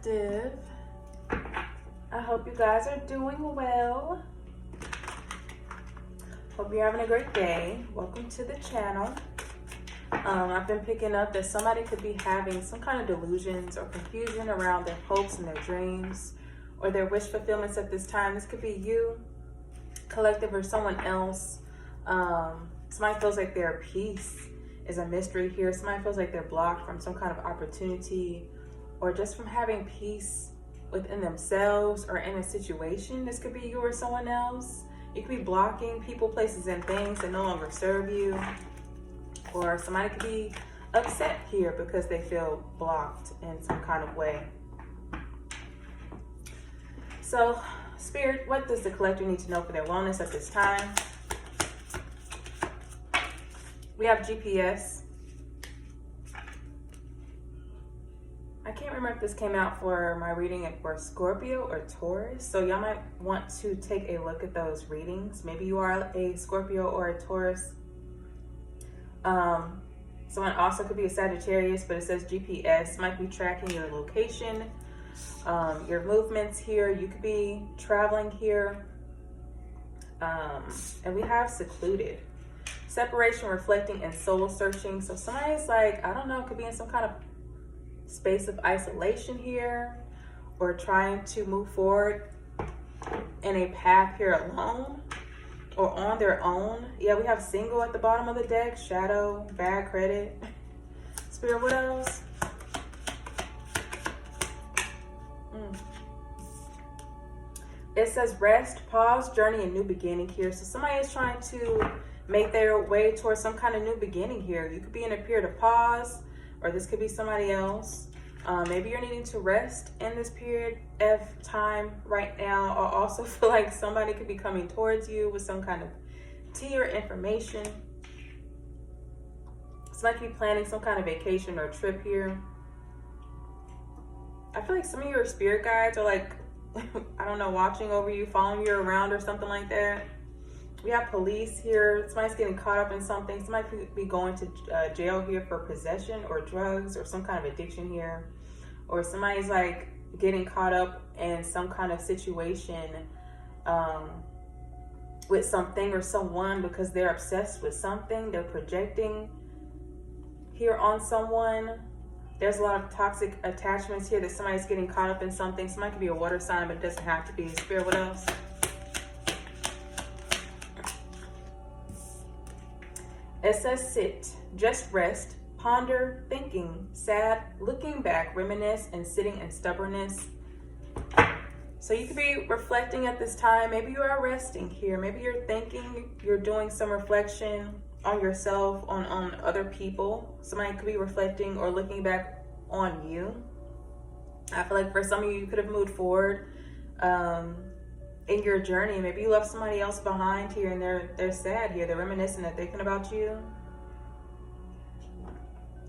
Collective. I hope you guys are doing well. Hope you're having a great day. Welcome to the channel. I've been picking up that somebody could be having some kind of delusions or confusion around their hopes and their dreams or their wish fulfillments at this time. This could be you, collective, or someone else. Somebody feels like their peace is a mystery here. Somebody feels like they're blocked from some kind of opportunity or just from having peace within themselves or in a situation. This could be you or someone else. You could be blocking people, places, and things that no longer serve you. Or somebody could be upset here because they feel blocked in some kind of way. So, Spirit, what does the collector need to know for their wellness at this time? We have GPS. I can't remember if this came out for my reading for Scorpio or Taurus. So y'all might want to take a look at those readings. Maybe you are a Scorpio or a Taurus. Someone also could be a Sagittarius, but it says GPS might be tracking your location, your movements here. You could be traveling here. And we have secluded. Separation, reflecting, and soul searching. So somebody's like, I don't know, could be in some kind of space of isolation here or trying to move forward in a path here alone or on their own. Yeah, we have single at the bottom of the deck, shadow, bad credit. Spirit, what else? It says rest, pause, journey, and new beginning here. So somebody is trying to make their way towards some kind of new beginning here. You could be in a period of pause, or this could be somebody else. Maybe you're needing to rest in this period of time right now. I also feel like somebody could be coming towards you with some kind of tea or information. Somebody could be planning some kind of vacation or trip here. I feel like some of your spirit guides are like, I don't know, watching over you, following you around or something like that. We have police here. Somebody's getting caught up in something. Somebody could be going to jail here for possession or drugs or some kind of addiction here. Or somebody's like getting caught up in some kind of situation with something or someone because they're obsessed with something. They're projecting here on someone. There's a lot of toxic attachments here that somebody's getting caught up in something. Somebody could be a water sign, but it doesn't have to be. Spirit, what else? It says sit, just rest, ponder, thinking, sad, looking back, reminisce, and sitting in stubbornness. So you could be reflecting at this time. Maybe you are resting here. Maybe you're thinking, you're doing some reflection on yourself, on other people. Somebody could be reflecting or looking back on you. I feel like for some of you, you could have moved forward in your journey. Maybe you left somebody else behind here and they're sad here. They're reminiscing, they're thinking about you.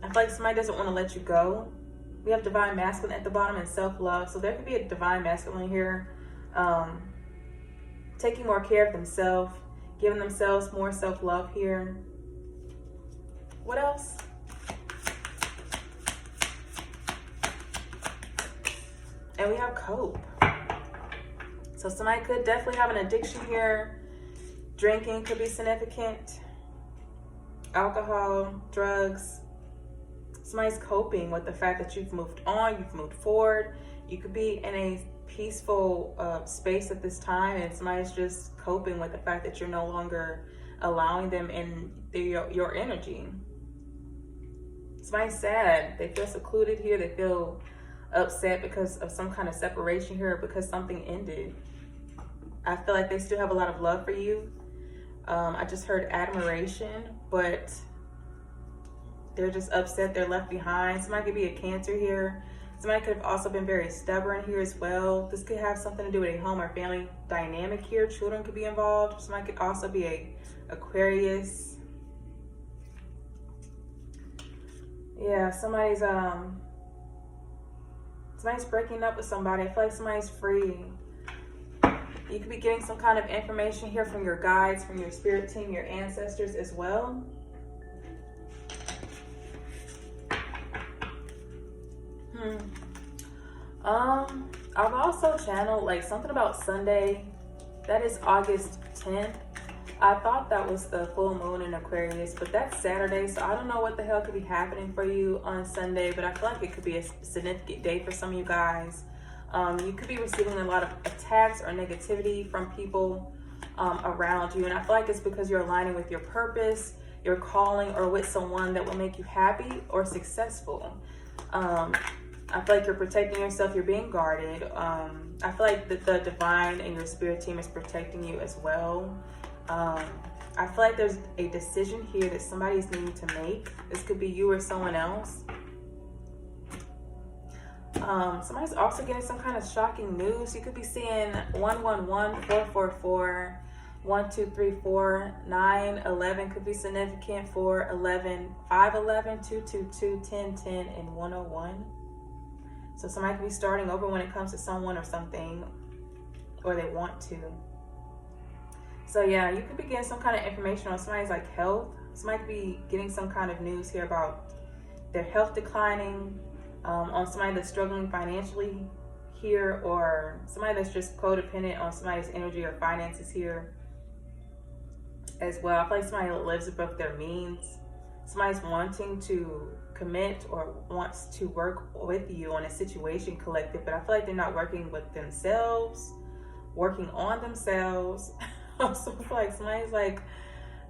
I feel like somebody doesn't want to let you go. We have divine masculine at the bottom and self-love. So there could be a divine masculine here taking more care of themselves, giving themselves more self-love here. What else? And we have cope. So somebody could definitely have an addiction here. Drinking could be significant. Alcohol, drugs. Somebody's coping with the fact that you've moved on, you've moved forward. You could be in a peaceful space at this time, and somebody's just coping with the fact that you're no longer allowing them in your energy. Somebody's sad. They feel secluded here. They feel upset because of some kind of separation here, because something ended. I feel like they still have a lot of love for you. I just heard admiration, but they're just upset they're left behind. Somebody could be a Cancer here. Somebody could have also been very stubborn here as well. This could have something to do with a home or family dynamic here. Children could be involved. Somebody could also be a Aquarius. Yeah, somebody's breaking up with somebody. I feel like somebody's free. You could be getting some kind of information here from your guides, from your spirit team, your ancestors as well. I've also channeled like something about Sunday. That is August 10th. I thought that was the full moon in Aquarius, but that's Saturday, so I don't know what the hell could be happening for you on Sunday, but I feel like it could be a significant day for some of you guys. You could be receiving a lot of attacks or negativity from people around you, and I feel like it's because you're aligning with your purpose, your calling, or with someone that will make you happy or successful. I feel like you're protecting yourself, you're being guarded. I feel like the divine and your spirit team is protecting you as well. I feel like there's a decision here that somebody's needing to make. This could be you or someone else. Somebody's also getting some kind of shocking news. You could be seeing 111, 444, 1234, 911 could be significant, 411, 511, 222, 1010, and 101. So somebody could be starting over when it comes to someone or something, or they want to. So yeah, you could be getting some kind of information on somebody's like health. Somebody could be getting some kind of news here about their health declining, on somebody that's struggling financially here, or somebody that's just codependent on somebody's energy or finances here as well. I feel like somebody that lives above their means. Somebody's wanting to commit or wants to work with you on a situation collective, but I feel like they're not working with themselves, working on themselves. So I feel like somebody's like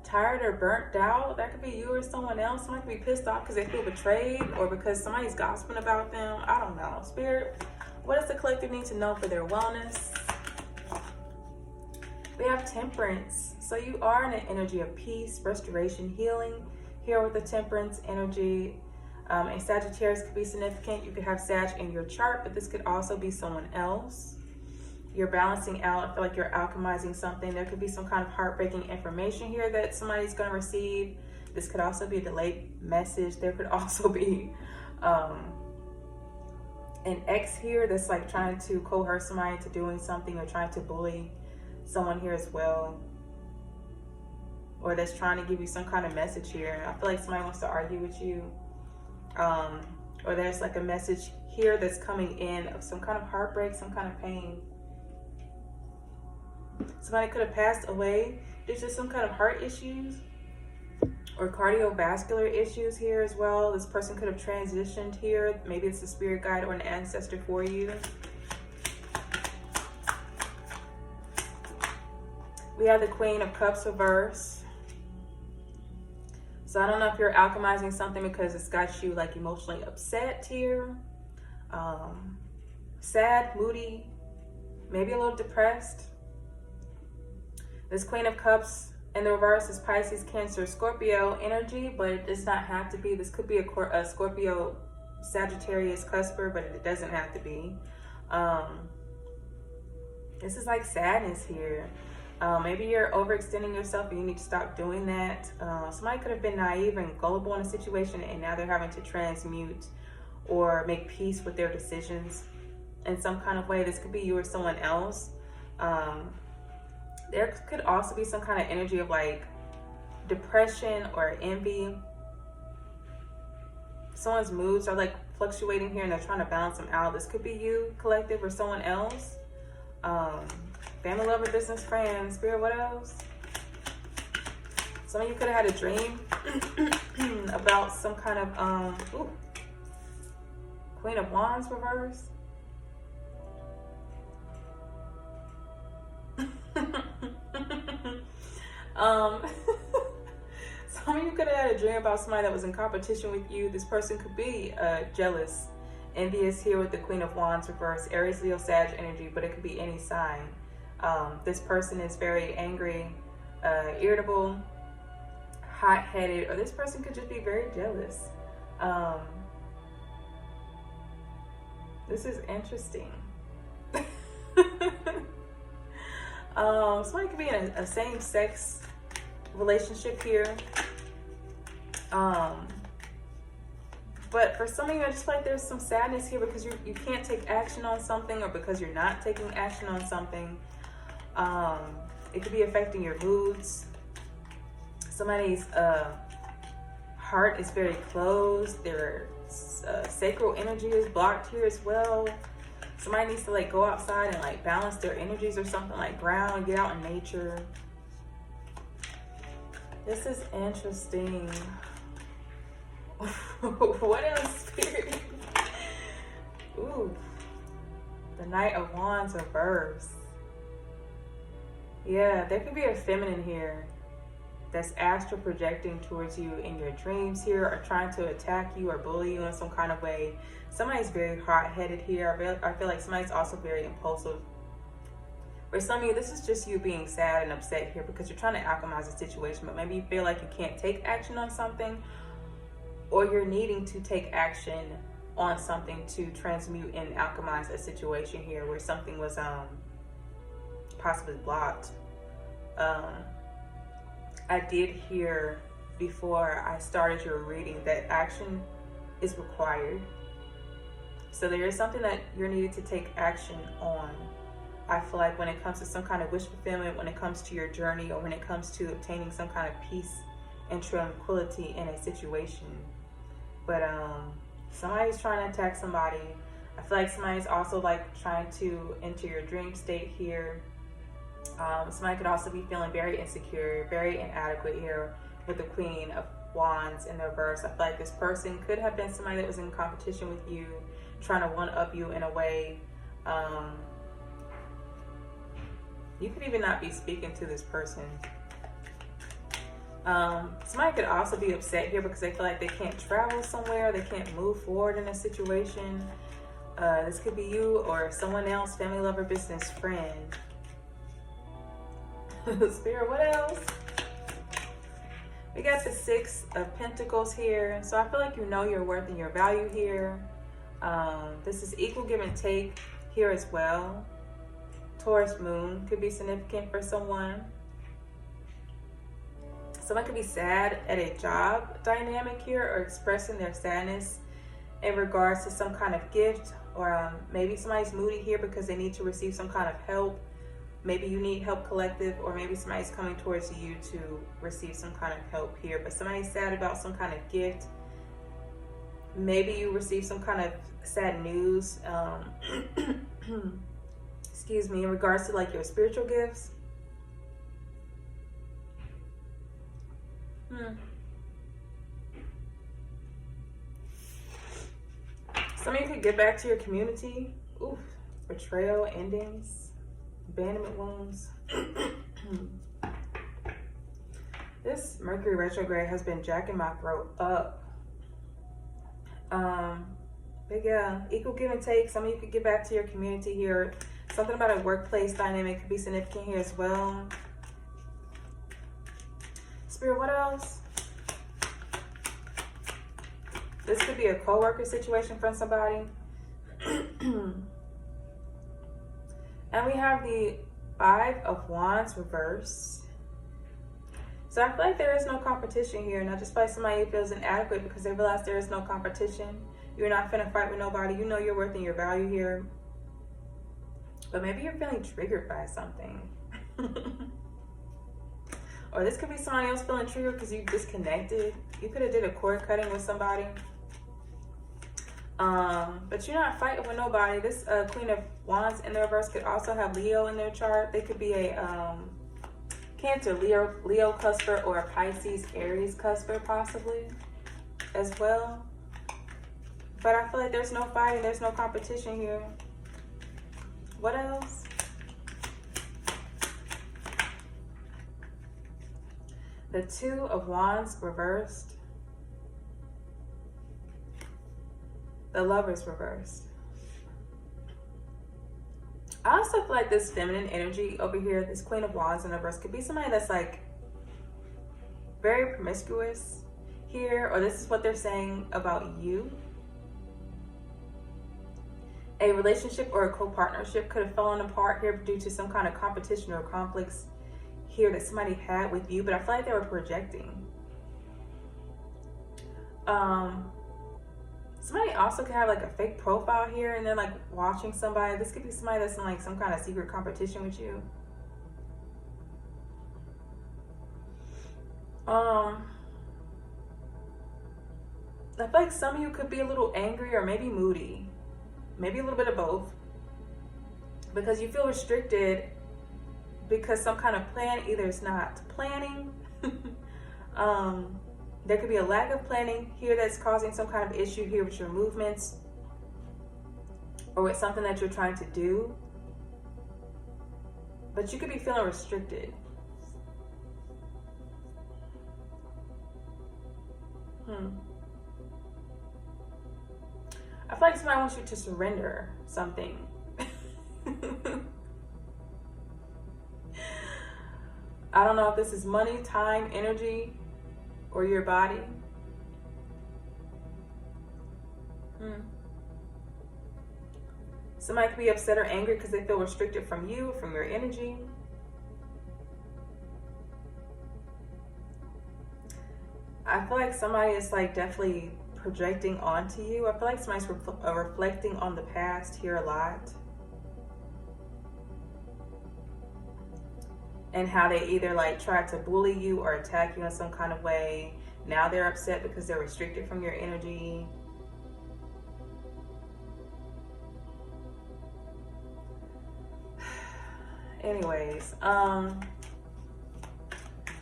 tired or burnt out. That could be you or someone else. Somebody could be pissed off because they feel betrayed or because somebody's gossiping about them. I don't know. Spirit, what does the collective need to know for their wellness? We have Temperance. So you are in an energy of peace, restoration, healing here with the Temperance energy. And Sagittarius could be significant. You could have Sag in your chart, but this could also be someone else. You're balancing out. I feel like you're alchemizing something. There could be some kind of heartbreaking information here that somebody's going to receive. This could also be a delayed message. There could also be an ex here that's like trying to coerce somebody into doing something, or trying to bully someone here as well, or that's trying to give you some kind of message here. I feel like somebody wants to argue with you, or there's like a message here that's coming in of some kind of heartbreak, some kind of pain. Somebody could have passed away. There's just some kind of heart issues or cardiovascular issues here as well. This person could have transitioned here. Maybe it's a spirit guide or an ancestor for you. We have the Queen of Cups reverse. So I don't know if you're alchemizing something because it's got you like emotionally upset here. Sad, moody, maybe a little depressed. This Queen of Cups in the reverse is Pisces, Cancer, Scorpio energy, but it does not have to be. This could be a Scorpio, Sagittarius cusper, but it doesn't have to be. This is like sadness here. Maybe you're overextending yourself and you need to stop doing that. Somebody could have been naive and gullible in a situation, and now they're having to transmute or make peace with their decisions in some kind of way. This could be you or someone else. There could also be some kind of energy of like depression or envy. Someone's moods are like fluctuating here and they're trying to balance them out. This could be you, collective, or someone else. Family, lover, business, friends, spirit, what else? Some of you could have had a dream about some kind of Queen of Wands reverse. Some of you could have had a dream about somebody that was in competition with you. This person could be jealous, envious here with the Queen of Wands reverse, Aries, Leo, Sag energy, but it could be any sign. This person is very angry, irritable, hot-headed, or this person could just be very jealous. This is interesting. Somebody could be in a same-sex relationship here. But for some of you, I just feel like there's some sadness here because you can't take action on something, or because you're not taking action on something. It could be affecting your moods. Somebody's heart is very closed. Their sacral energy is blocked here as well. Somebody needs to like go outside and like balance their energies or something, like ground, get out in nature. This is interesting. What else, Spirit? Ooh. The Knight of Wands reverse. Yeah, there could be a feminine here that's astral projecting towards you in your dreams here, or trying to attack you or bully you in some kind of way. Somebody's very hot-headed here. I feel like somebody's also very impulsive. For some of you, this is just you being sad and upset here because you're trying to alchemize a situation, but maybe you feel like you can't take action on something, or you're needing to take action on something to transmute and alchemize a situation here where something was possibly blocked. I did hear before I started your reading that action is required. So there is something that you're needed to take action on. I feel like when it comes to some kind of wish fulfillment, when it comes to your journey, or when it comes to obtaining some kind of peace and tranquility in a situation. But somebody's trying to attack somebody. I feel like somebody's also like trying to enter your dream state here. Somebody could also be feeling very insecure, very inadequate here with the Queen of Wands in the reverse. I feel like this person could have been somebody that was in competition with you, trying to one-up you in a way. You could even not be speaking to this person. Somebody could also be upset here because they feel like they can't travel somewhere, they can't move forward in a situation. This could be you or someone else, family, lover, business, friend. Spirit, what else? We got the Six of Pentacles here. So I feel like you know your worth and your value here. This is equal give and take here as well. Taurus moon could be significant for someone. Someone could be sad at a job dynamic here, or expressing their sadness in regards to some kind of gift, or maybe somebody's moody here because they need to receive some kind of help. Maybe you need help collective, or maybe somebody's coming towards you to receive some kind of help here, but somebody's sad about some kind of gift. Maybe you receive some kind of sad news, excuse me, in regards to like your spiritual gifts. Some of you could get back to your community. Oof, betrayal, endings, abandonment wounds. This Mercury retrograde has been jacking my throat up. But yeah, equal give and take. Some of you could get back to your community here. Something about a workplace dynamic could be significant here as well. Spirit, what else? This could be a co-worker situation from somebody. And we have the Five of Wands reverse. So I feel like there is no competition here. And I just feel like somebody feels inadequate because they realize there is no competition. You're not finna fight with nobody. You know your worth and your value here. But maybe you're feeling triggered by something. Or this could be somebody else feeling triggered because you disconnected. You could have did a cord cutting with somebody. But you're not fighting with nobody. This Queen of Wands in the reverse could also have Leo in their chart. They could be a Cancer, Leo cusper, or a Pisces, Aries cusper possibly as well. But I feel like there's no fighting. There's no competition here. What else? The Two of Wands reversed. The Lovers reversed. I also feel like this feminine energy over here, this Queen of Wands in reverse, could be somebody that's like very promiscuous here, or this is what they're saying about you. A relationship or a co-partnership could have fallen apart here due to some kind of competition or conflicts here that somebody had with you, but I feel like they were projecting. Somebody also could have like a fake profile here and they're like watching somebody. This could be somebody that's in like some kind of secret competition with you. I feel like some of you could be a little angry or maybe moody. Maybe a little bit of both. because you feel restricted because some kind of plan either is not planning. There could be a lack of planning here that's causing some kind of issue here with your movements or with something that you're trying to do. But you could be feeling restricted. I feel like somebody wants you to surrender something. I don't know if this is money, time, energy, or your body. Somebody could be upset or angry because they feel restricted from you, from your energy. I feel like somebody is like definitely projecting onto you. I feel like somebody's reflecting on the past here a lot. And how they either like tried to bully you or attack you in some kind of way. Now they're upset because they're restricted from your energy. Anyways,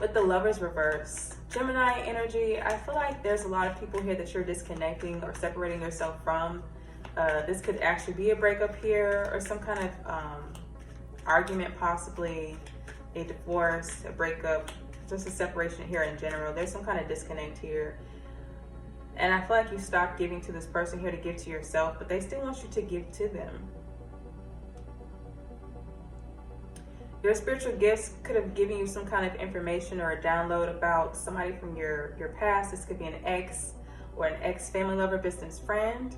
with the Lovers reverse, Gemini energy, I feel like there's a lot of people here that you're disconnecting or separating yourself from. This could actually be a breakup here or some kind of argument, possibly a divorce, a breakup, just a separation here in general. There's some kind of disconnect here. And I feel like you stopped giving to this person here to give to yourself, but they still want you to give to them. Your spiritual gifts could have given you some kind of information or a download about somebody from your past. This could be an ex or an ex-family lover, business friend.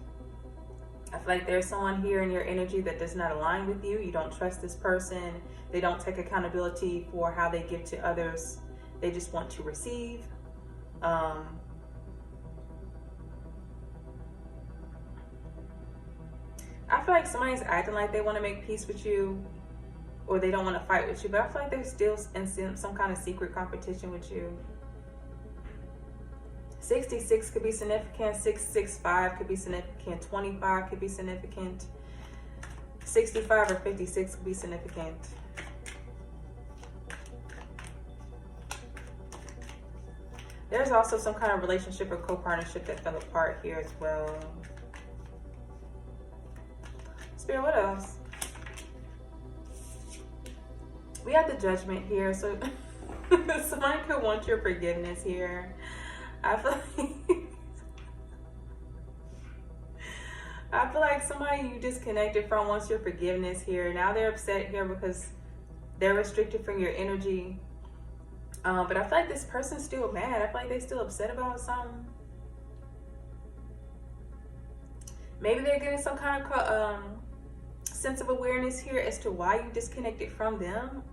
I feel like there's someone here in your energy that does not align with you. You don't trust this person. They don't take accountability for how they give to others. They just want to receive. I feel like somebody's acting like they want to make peace with you, or they don't want to fight with you, but I feel like they're still in some kind of secret competition with you. 66 could be significant, 665 could be significant, 25 could be significant, 65 or 56 could be significant. There's also some kind of relationship or co-partnership that fell apart here as well. Spirit, what else? We have the Judgment here, so somebody could want your forgiveness here. I feel like somebody you disconnected from wants your forgiveness here. Now they're upset here because they're restricted from your energy. But I feel like this person's still mad. I feel like they're still upset about something. Maybe they're getting some kind of sense of awareness here as to why you disconnected from them.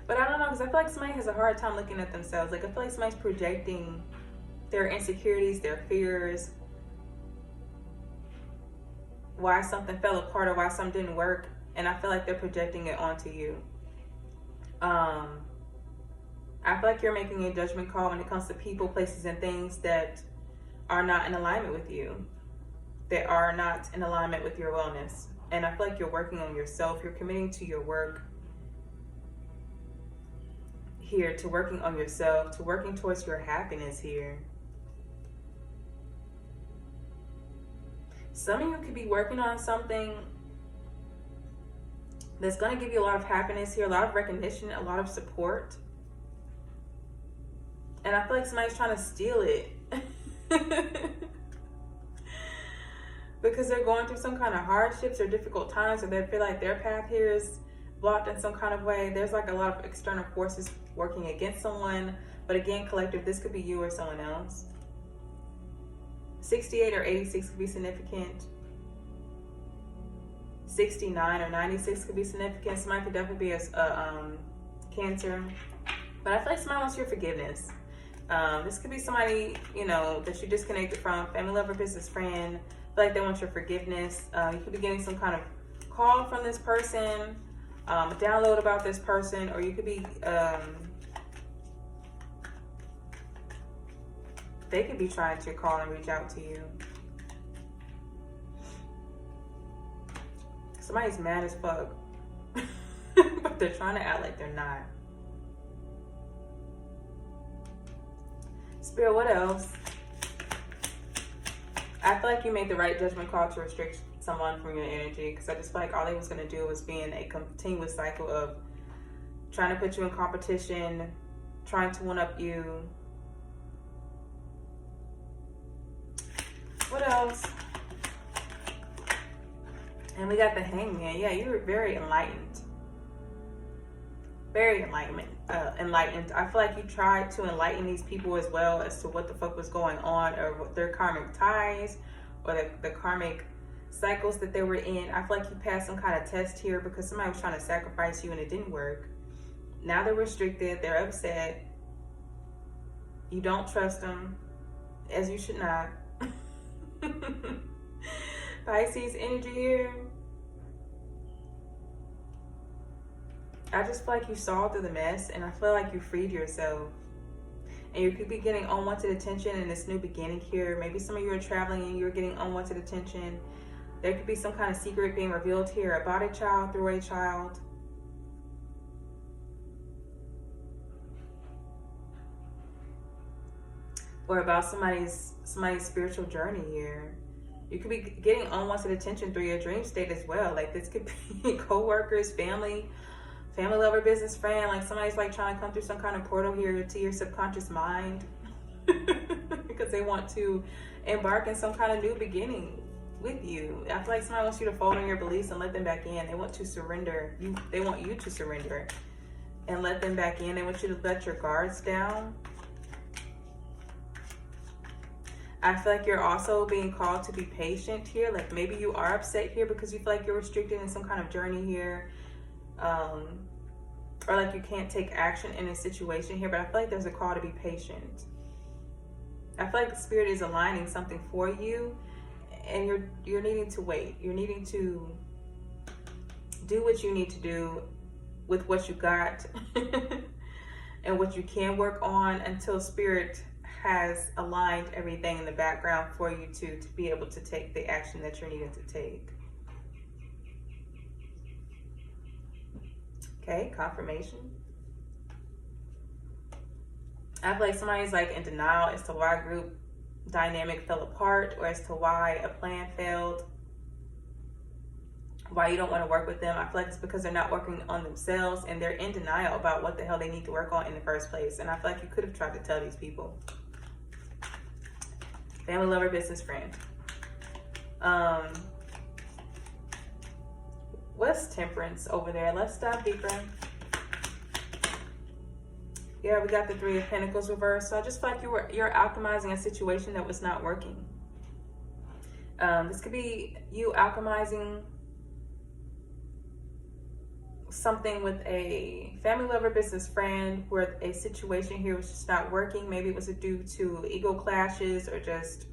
But I don't know, because I feel like somebody has a hard time looking at themselves. Like, I feel like somebody's projecting their insecurities, their fears, why something fell apart or why something didn't work. And I feel like they're projecting it onto you. I feel like you're making a judgment call when it comes to people, places, and things that are not in alignment with you. That are not in alignment with your wellness. And I feel like you're working on yourself. You're committing to your work here, to working on yourself, to working towards your happiness here. Some of you could be working on something that's going to give you a lot of happiness here, a lot of recognition, a lot of support. And I feel like somebody's trying to steal it. Because they're going through some kind of hardships or difficult times, or they feel like their path here is blocked in some kind of way. There's like a lot of external forces working against someone. But again, collective, this could be you or someone else. 68 or 86 could be significant. 69 or 96 could be significant. Somebody could definitely be a Cancer. But I feel like somebody wants your forgiveness. This could be somebody, you know, that you disconnected from, family lover, business friend. I feel like they want your forgiveness. You could be getting some kind of call from this person, a download about this person, or you could be, they could be trying to call and reach out to you. Somebody's mad as fuck. But they're trying to act like they're not. Spirit, what else? I feel like you made the right judgment call to restrict someone from your energy, because I just feel like all they was going to do was be in a continuous cycle of trying to put you in competition, trying to one-up you. What else? And we got the Hangman. Yeah, you were very enlightened. Very enlightened. I feel like you tried to enlighten these people as well as to what the fuck was going on, or what their karmic ties, or the karmic cycles that they were in. I feel like you passed some kind of test here because somebody was trying to sacrifice you and it didn't work. Now they're restricted. They're upset. You don't trust them, as you should not. Pisces energy here. I just feel like you saw through the mess, and I feel like you freed yourself. And you could be getting unwanted attention in this new beginning here. Maybe some of you are traveling and you're getting unwanted attention. There could be some kind of secret being revealed here about a child, through a child. Or about somebody's spiritual journey here. You could be getting unwanted attention through your dream state as well. Like this could be co-workers, family lover, business friend. Like somebody's like trying to come through some kind of portal here to your subconscious mind because they want to embark in some kind of new beginning with you. I feel like somebody wants you to fold on your beliefs and let them back in. They want to surrender. They want you to surrender and let them back in. They want you to let your guards down. I feel like you're also being called to be patient here. Like maybe you are upset here because you feel like you're restricted in some kind of journey here. Or like you can't take action in a situation here. But I feel like there's a call to be patient. I feel like the spirit is aligning something for you. And you're needing to wait. You're needing to do what you need to do with what you got. And what you can work on until spirit has aligned everything in the background for you to be able to take the action that you're needing to take. Okay, confirmation. I feel like somebody's like in denial as to why group dynamic fell apart, or as to why a plan failed, why you don't want to work with them. I feel like it's because they're not working on themselves and they're in denial about what the hell they need to work on in the first place. And I feel like you could have tried to tell these people. Family lover, business friend. What's temperance over there? Let's dive deeper. Yeah, we got the Three of Pentacles reversed. So I just feel like you're alchemizing a situation that was not working. This could be you alchemizing something with a family lover, business friend, where a situation here was just not working. Maybe it was due to ego clashes, or just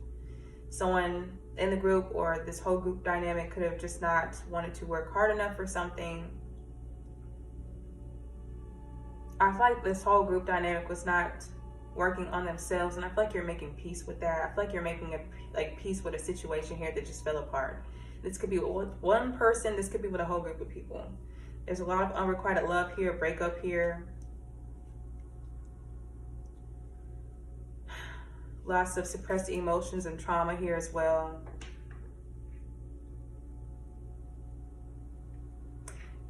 someone in the group, or this whole group dynamic could have just not wanted to work hard enough for something. I feel like this whole group dynamic was not working on themselves, and I feel like you're making peace with that. I feel like you're making peace with a situation here that just fell apart. This could be with one person. This could be with a whole group of people. There's a lot of unrequited love here, breakup here. Lots of suppressed emotions and trauma here as well.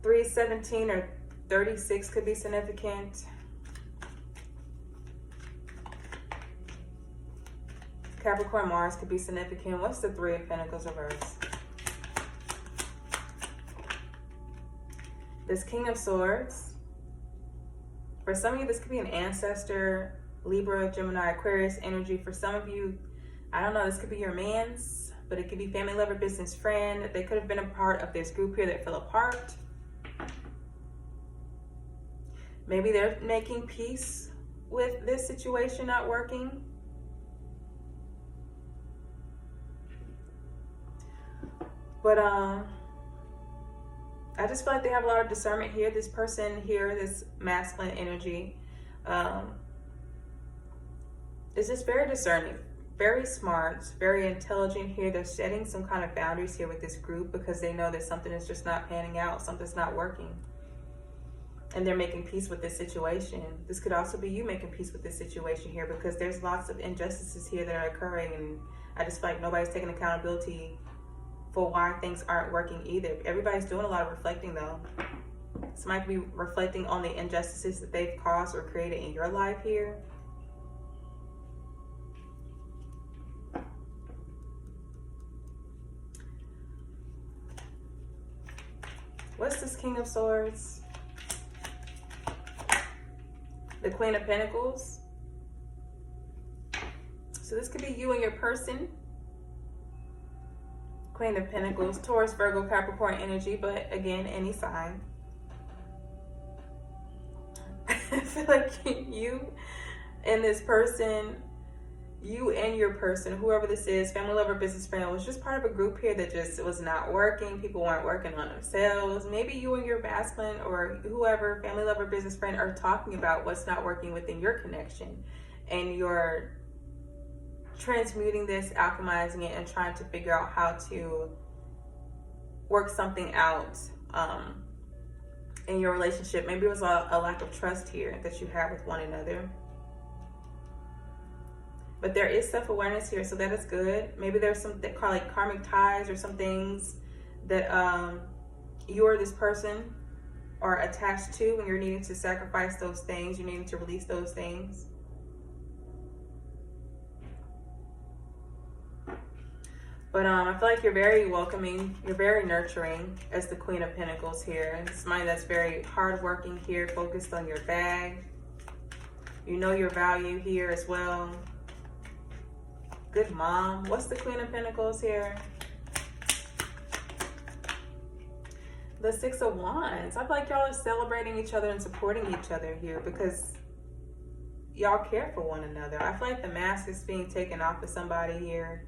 317 or 36 could be significant. Capricorn Mars could be significant. What's the Three of Pentacles reverse? This King of Swords. For some of you, this could be an ancestor, Libra, Gemini, Aquarius energy. For some of you, I don't know, this could be your man's, but it could be family lover, business friend. They could have been a part of this group here that fell apart. Maybe they're making peace with this situation not working. But I just feel like they have a lot of discernment here. This person here, this masculine energy, is just very discerning. very smart, very intelligent here. They're setting some kind of boundaries here with this group because they know that something is just not panning out, something's not working. And they're making peace with this situation. This could also be you making peace with this situation here, because there's lots of injustices here that are occurring, and I just feel like nobody's taking accountability for why things aren't working either. Everybody's doing a lot of reflecting though. Somebody could be reflecting on the injustices that they've caused or created in your life here. What's this King of Swords? The Queen of Pentacles. So this could be you and your person. Queen of Pentacles, Taurus, Virgo, Capricorn energy, but again, any sign. I feel like you and this person, you and your person, whoever this is, family, lover, business friend, was just part of a group here that just was not working. People weren't working on themselves. Maybe you and your masculine or whoever, family, lover, business friend, are talking about what's not working within your connection, and you're transmuting this, alchemizing it, and trying to figure out how to work something out in your relationship. Maybe it was a lack of trust here that you have with one another. But there is self-awareness here, so that is good. Maybe there's some they call like karmic ties or some things that you or this person are attached to, and you're needing to sacrifice those things. You're needing to release those things. But I feel like you're very welcoming. You're very nurturing as the Queen of Pentacles here. Somebody that's very hardworking here, focused on your bag. You know your value here as well. Good mom. What's the Queen of Pentacles here? The Six of Wands. I feel like y'all are celebrating each other and supporting each other here because y'all care for one another. I feel like the mask is being taken off of somebody here.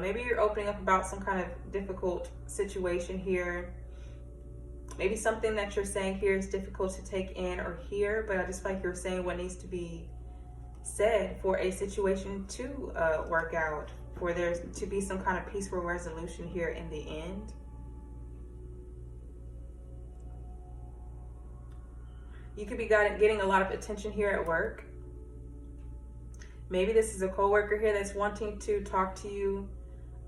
Maybe you're opening up about some kind of difficult situation here. Maybe something that you're saying here is difficult to take in or hear, but I just feel like you're saying what needs to be said for a situation to work out, for there to be some kind of peaceful resolution here in the end. You could be getting a lot of attention here at work. Maybe this is a coworker here that's wanting to talk to you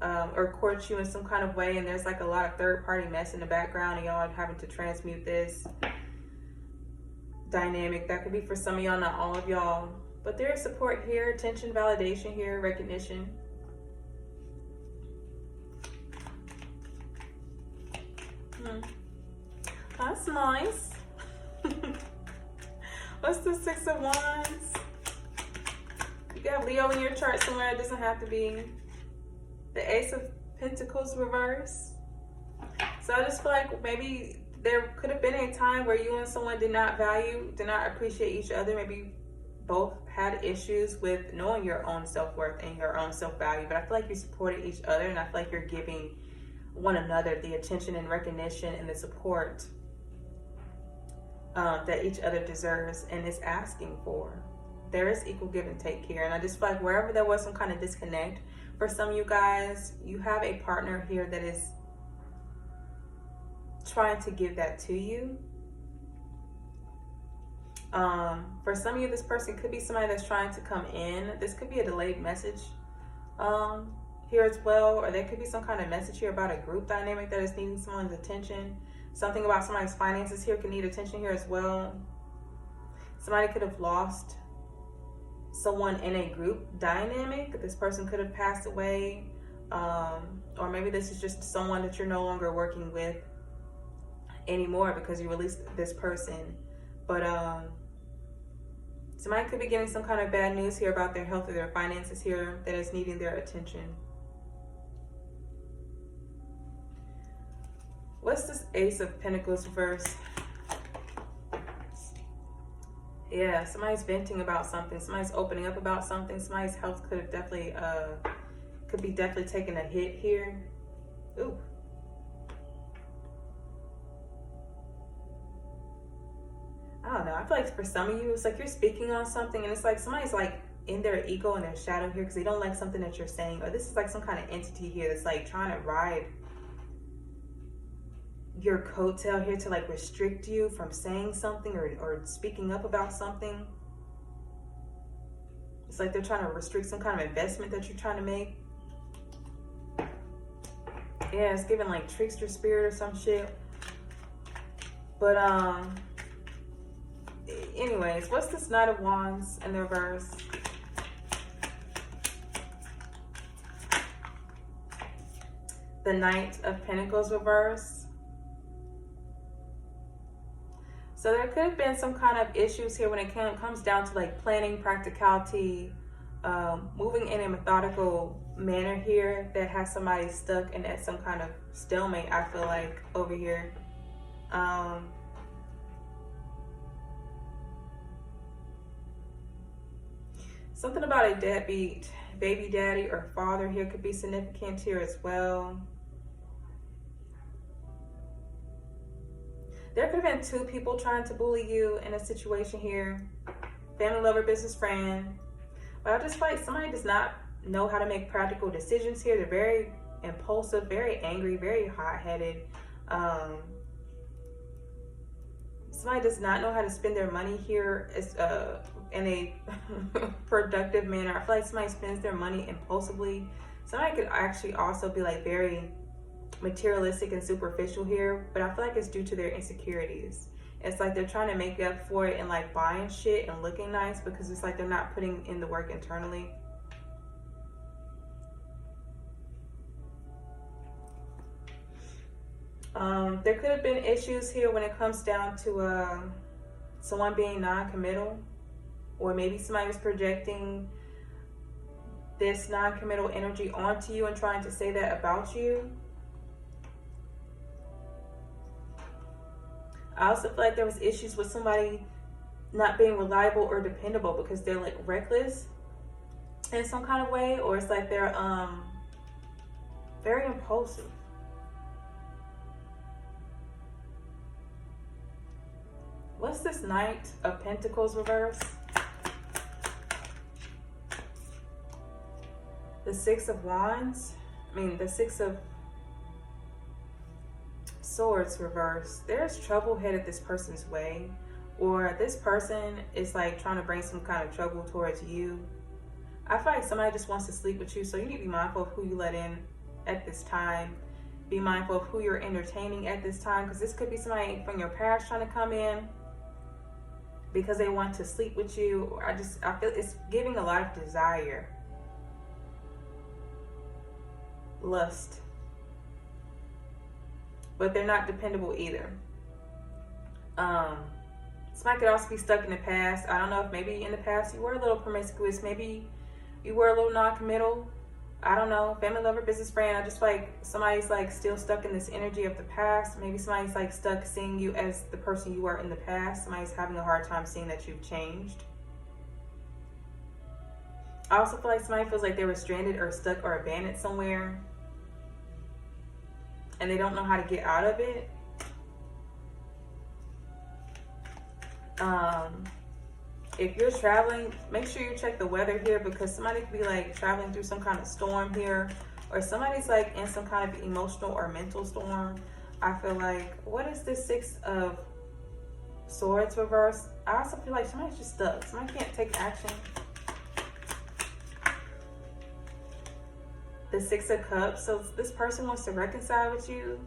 or court you in some kind of way, and there's like a lot of third-party mess in the background, and y'all are having to transmute this dynamic. That could be for some of y'all, not all of y'all. But there is support here, attention, validation here, recognition. That's nice. What's the Six of Wands? You got Leo in your chart somewhere. It doesn't have to be. The Ace of Pentacles reverse. So I just feel like maybe there could have been a time where you and someone did not appreciate each other. Maybe both had issues with knowing your own self-worth and your own self-value. But I feel like you supported each other, and I feel like you're giving one another the attention and recognition and the support that each other deserves and is asking for. There is equal give and take here. And I just feel like wherever there was some kind of disconnect, for some of you guys, you have a partner here that is trying to give that to you. For some of you, this person could be somebody that's trying to come in. This could be a delayed message here as well, or there could be some kind of message here about a group dynamic that is needing someone's attention. Something about somebody's finances here could need attention here as well. Somebody could have lost someone in a group dynamic. This person could have passed away, or maybe this is just someone that you're no longer working with anymore because you released this person. But somebody could be getting some kind of bad news here about their health or their finances here that is needing their attention. What's this Ace of Pentacles reverse? Yeah, somebody's venting about something. Somebody's opening up about something. Somebody's health could have definitely, could be definitely taking a hit here. Ooh. I don't know. I feel like for some of you, it's like you're speaking on something, and it's like somebody's like in their ego and their shadow here because they don't like something that you're saying, or this is like some kind of entity here that's like trying to ride your coattail here to like restrict you from saying something or speaking up about something. It's like they're trying to restrict some kind of investment that you're trying to make. Yeah, it's giving like trickster spirit or some shit. But anyways, what's this Knight of Wands in the reverse? The Knight of Pentacles reverse. So there could have been some kind of issues here when it comes down to like planning, practicality, moving in a methodical manner here that has somebody stuck and at some kind of stalemate, I feel like, over here. Something about a deadbeat baby daddy or father here could be significant here as well. There could have been two people trying to bully you in a situation here. Family, lover, business, friend. But I just feel like somebody does not know how to make practical decisions here. They're very impulsive, very angry, very hot-headed. Somebody does not know how to spend their money here in a productive manner. I feel like somebody spends their money impulsively. Somebody could actually also be like very materialistic and superficial here, but I feel like it's due to their insecurities. It's like they're trying to make up for it and like buying shit and looking nice because it's like they're not putting in the work internally. There could have been issues here when it comes down to someone being non-committal, or maybe somebody was projecting this non-committal energy onto you and trying to say that about you. I also feel like there was issues with somebody not being reliable or dependable because they're like reckless in some kind of way, or it's like they're very impulsive. What's this Knight of Pentacles reverse? The Six of Wands. The Six of Swords reverse. There's trouble headed this person's way, or this person is like trying to bring some kind of trouble towards you. I feel like somebody just wants to sleep with you, so you need to be mindful of who you let in at this time. Be mindful of who you're entertaining at this time, because this could be somebody from your past trying to come in because they want to sleep with you. I feel it's giving a lot of desire, lust, but they're not dependable either. Somebody could also be stuck in the past. I don't know if maybe in the past you were a little promiscuous, maybe you were a little non-committal. I don't know. Family, lover, business, friend. I just feel like somebody's like still stuck in this energy of the past. Maybe somebody's like stuck seeing you as the person you were in the past. Somebody's having a hard time seeing that you've changed. I also feel like somebody feels like they were stranded or stuck or abandoned somewhere, and they don't know how to get out of it. If you're traveling, make sure you check the weather here, because somebody could be like traveling through some kind of storm here, or somebody's like in some kind of emotional or mental storm. I feel like, what is this Six of Swords reverse? I also feel like somebody's just stuck. Somebody can't take action. The Six of Cups. So this person wants to reconcile with you.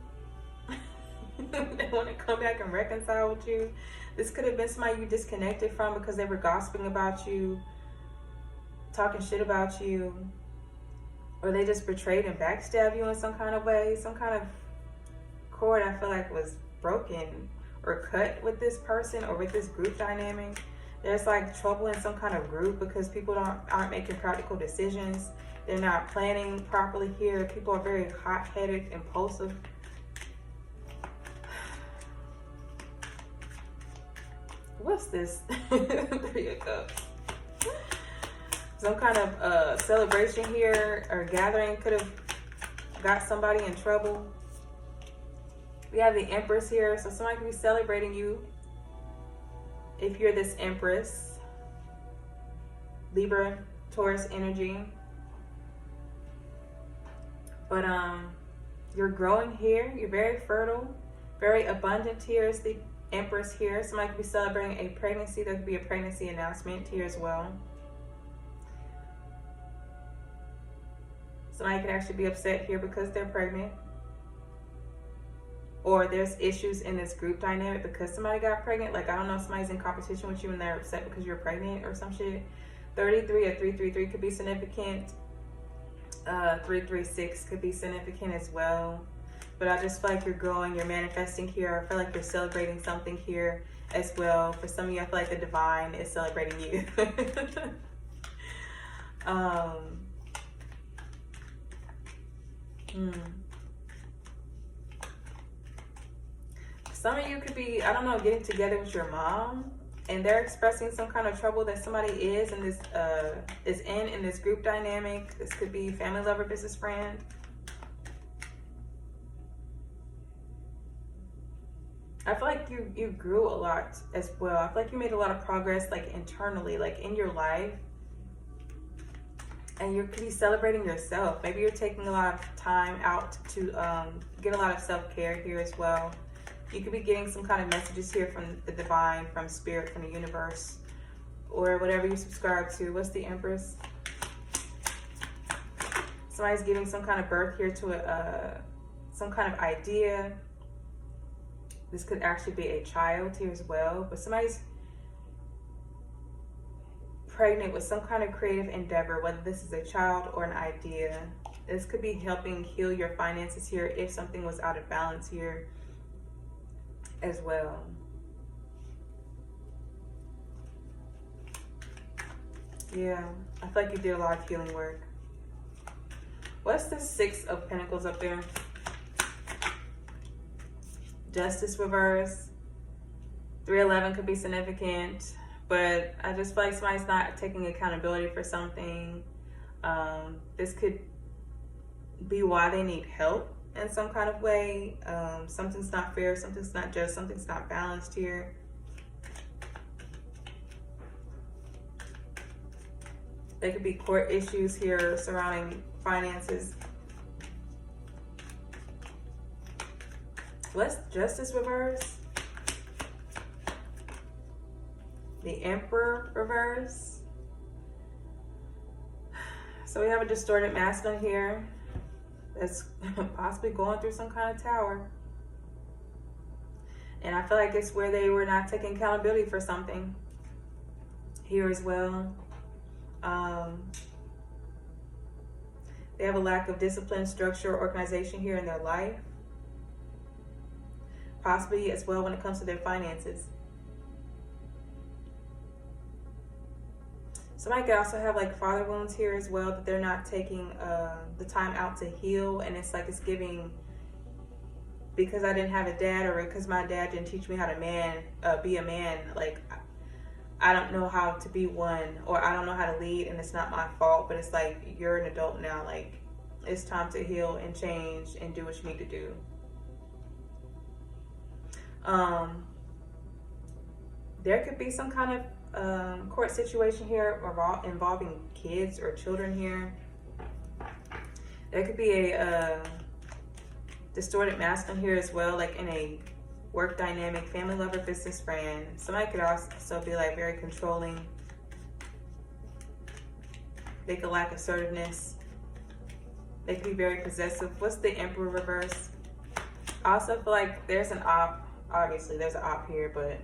They want to come back and reconcile with you. This could have been somebody you disconnected from because they were gossiping about you, talking shit about you, or they just betrayed and backstabbed you in some kind of way. Some kind of cord I feel like was broken or cut with this person or with this group dynamic. There's like trouble in some kind of group because people aren't making practical decisions. They're not planning properly here. People are very hot-headed, impulsive. What's this? Three of Cups. Some kind of celebration here or gathering could have got somebody in trouble. We have the Empress here, so somebody could be celebrating you if you're this Empress. Libra, Taurus energy. But you're growing here. You're very fertile, very abundant here. Is the Empress here. Somebody could be celebrating a pregnancy. There could be a pregnancy announcement here as well. Somebody could actually be upset here because they're pregnant. Or there's issues in this group dynamic because somebody got pregnant. Like, I don't know, somebody's in competition with you and they're upset because you're pregnant or some shit. 33 or 333 could be significant. 336 could be significant as well. But I just feel like you're growing, you're manifesting here. I feel like you're celebrating something here as well. For some of you, I feel like the divine is celebrating you. Some of you could be, I don't know, getting together with your mom, and they're expressing some kind of trouble that somebody is in this in this group dynamic. This could be family, lover, business friend. I feel like you grew a lot as well. I feel like you made a lot of progress, like internally, like in your life. And you could be celebrating yourself. Maybe you're taking a lot of time out to get a lot of self-care here as well. You could be getting some kind of messages here from the divine, from spirit, from the universe, or whatever you subscribe to. What's the Empress? Somebody's giving some kind of birth here to some kind of idea. This could actually be a child here as well, but somebody's pregnant with some kind of creative endeavor, whether this is a child or an idea. This could be helping heal your finances here if something was out of balance here as well. Yeah, I feel like you did a lot of healing work. What's the Six of Pentacles up there? Justice reverse. 311 could be significant, but I just feel like somebody's not taking accountability for something. This could be why they need help in some kind of way. Something's not fair, something's not just, something's not balanced here. There could be court issues here surrounding finances. What's Justice reverse? The Emperor reverse. So we have a distorted masculine here that's possibly going through some kind of tower. And I feel like it's where they were not taking accountability for something here as well. They have a lack of discipline, structure, organization here in their life. Possibly as well when it comes to their finances. Somebody could also have like father wounds here as well, that they're not taking the time out to heal. And it's like it's giving, because I didn't have a dad, or because my dad didn't teach me how to be a man, like I don't know how to be one, or I don't know how to lead, and it's not my fault. But it's like, you're an adult now, like it's time to heal and change and do what you need to do. There could be some kind of court situation here involving kids or children here. There could be a distorted masculine here as well, like in a work dynamic, family, lover, business friend. Somebody could also be like very controlling. They could lack assertiveness. They could be very possessive. What's the Emperor reverse? I also feel like there's an op. Obviously there's an op here, but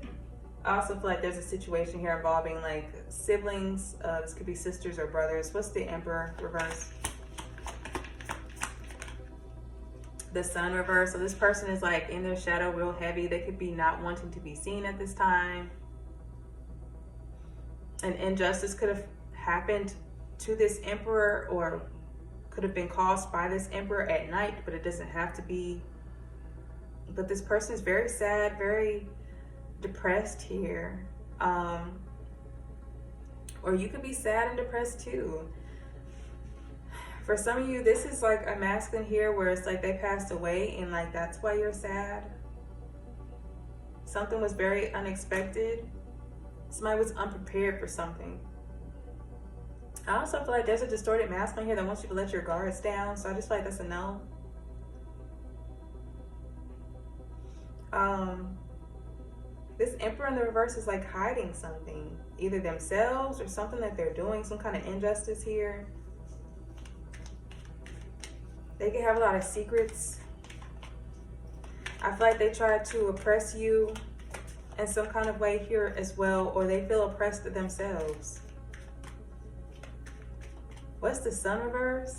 I also feel like there's a situation here involving like siblings. This could be sisters or brothers. What's the Emperor reverse? The Sun reverse. So this person is like in their shadow, real heavy. They could be not wanting to be seen at this time. An injustice could have happened to this Emperor, or could have been caused by this Emperor at night, but it doesn't have to be. But this person is very sad, very depressed here. Or you could be sad and depressed too. For some of you, this is like a masculine here where it's like they passed away, and like that's why you're sad. Something was very unexpected. Somebody was unprepared for something. I also feel like there's a distorted masculine here that wants you to let your guards down. So I just feel like that's a no. This Emperor in the reverse is like hiding something, either themselves or something that they're doing, some kind of injustice here. They can have a lot of secrets. I feel like they try to oppress you in some kind of way here as well, or they feel oppressed themselves. What's the Sun reverse?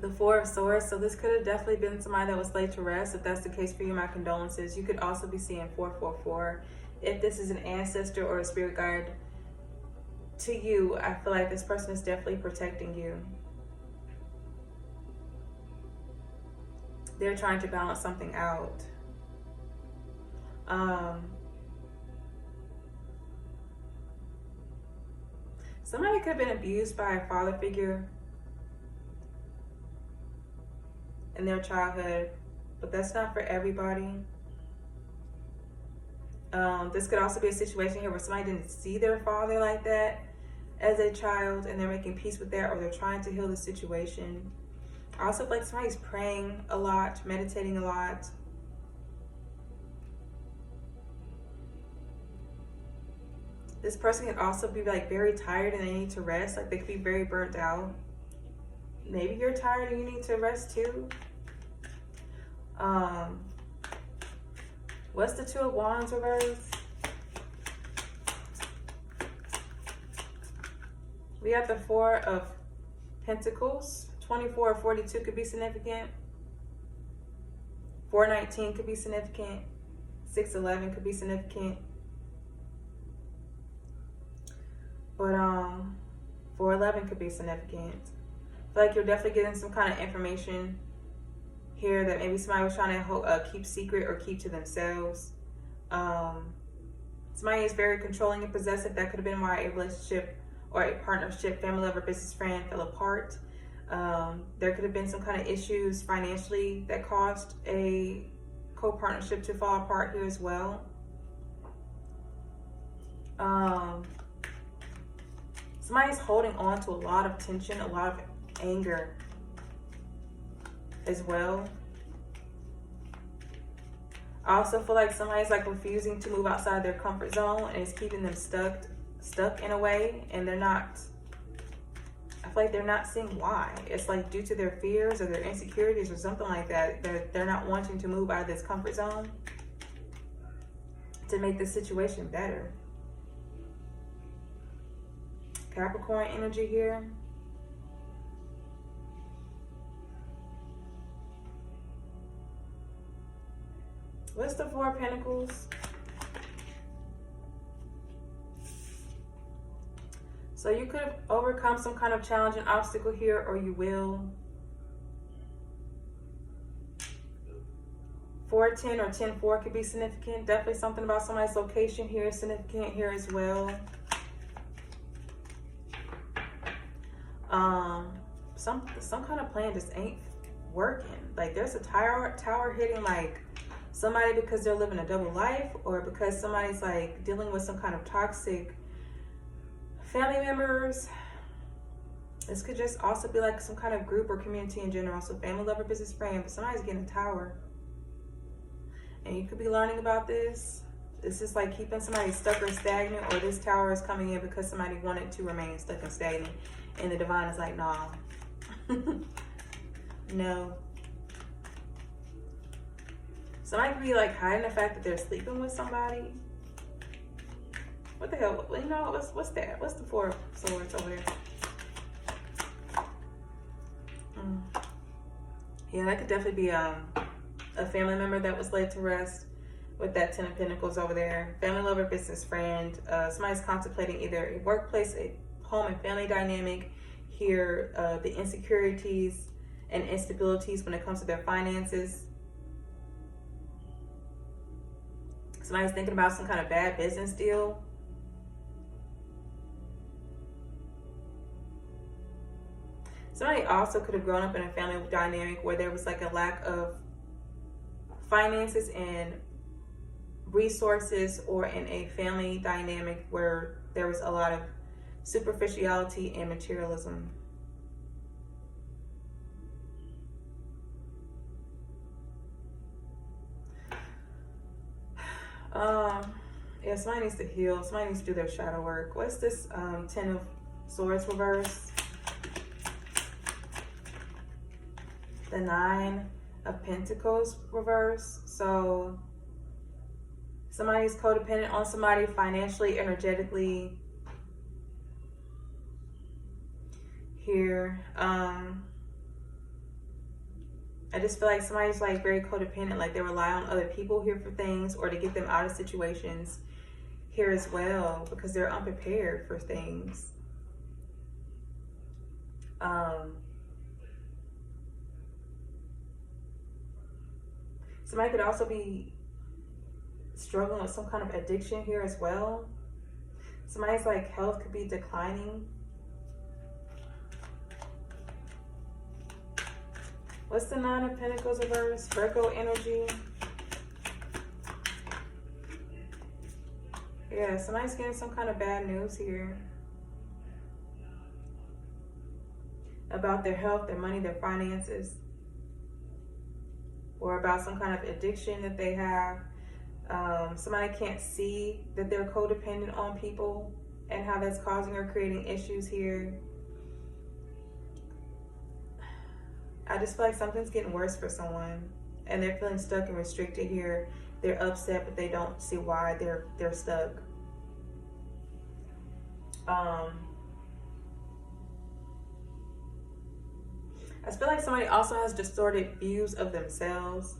The Four of Swords. So this could have definitely been somebody that was laid to rest. If that's the case for you, my condolences. You could also be seeing 444. If this is an ancestor or a spirit guide to you, I feel like this person is definitely protecting you. They're trying to balance something out. Somebody could have been abused by a father figure in their childhood, but that's not for everybody. This could also be a situation here where somebody didn't see their father like that as a child, and they're making peace with that, or they're trying to heal the situation. I also feel like somebody's praying a lot, meditating a lot. This person can also be like very tired and they need to rest. Like they could be very burnt out. Maybe you're tired and you need to rest too. What's the Two of Wands reverse? We got the Four of Pentacles. 24 or 42 could be significant. 419 could be significant. 611 could be significant. But 411 could be significant. I feel like you're definitely getting some kind of information here that maybe somebody was trying to keep secret or keep to themselves. Somebody is very controlling and possessive. That could have been why a relationship or a partnership, family lover, business friend fell apart. There could have been some kind of issues financially that caused a co-partnership to fall apart here as well. Somebody's holding on to a lot of tension, a lot of anger as well. I also feel like somebody's like refusing to move outside their comfort zone and it's keeping them stuck in a way, and they're not, I feel like they're not seeing why. It's like due to their fears or their insecurities or something like that. They're not wanting to move out of this comfort zone to make the situation better. Capricorn energy here. What's the Four of Pentacles? So you could have overcome some kind of challenge and obstacle here, or you will. 410 or 10-4 could be significant. Definitely something about somebody's location here is significant here as well. Some kind of plan just ain't working. Like there's a tower hitting like somebody because they're living a double life, or because somebody's like dealing with some kind of toxic family members. This could just also be like some kind of group or community in general. So family, lover, business friend, but somebody's getting a tower. And you could be learning about this. This is like keeping somebody stuck or stagnant, or this tower is coming in because somebody wanted to remain stuck and stagnant. And the divine is like, nah. No. Somebody could be like hiding the fact that they're sleeping with somebody. What the hell? You know, what's that? What's the Four of Swords over there? Yeah, that could definitely be a family member that was laid to rest with that Ten of Pentacles over there. Family, lover, business friend. Somebody's contemplating either a workplace, a home and family dynamic here. The insecurities and instabilities when it comes to their finances. Somebody's thinking about some kind of bad business deal. Somebody also could have grown up in a family dynamic where there was like a lack of finances and resources or in a family dynamic where there was a lot of superficiality and materialism. Yeah, somebody needs to heal. Somebody needs to do their shadow work. What's this? 10 of Swords reverse. The 9 of Pentacles reverse. So somebody's codependent on somebody financially, energetically. Here. I just feel like somebody's like very codependent, like they rely on other people here for things or to get them out of situations here as well because they're unprepared for things. Somebody could also be struggling with some kind of addiction here as well. Somebody's like health could be declining. What's the 9 of Pentacles reverse? Virgo energy. Yeah, somebody's getting some kind of bad news here. About their health, their money, their finances. Or about some kind of addiction that they have. Somebody can't see that they're codependent on people and how that's causing or creating issues here. I just feel like something's getting worse for someone and they're feeling stuck and restricted here. They're upset, but they don't see why they're stuck. I feel like somebody also has distorted views of themselves.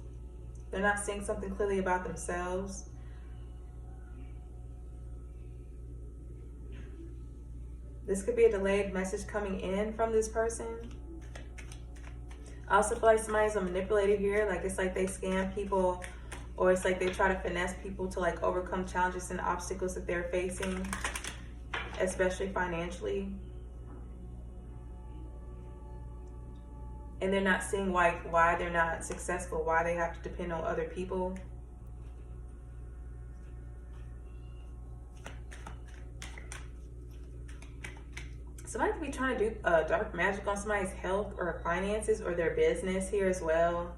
They're not seeing something clearly about themselves. This could be a delayed message coming in from this person. I also feel like somebody's a manipulator here. Like it's like they scam people or it's like they try to finesse people to like overcome challenges and obstacles that they're facing, especially financially. And they're not seeing why they're not successful, why they have to depend on other people. Somebody could be trying to do dark magic on somebody's health or finances or their business here as well.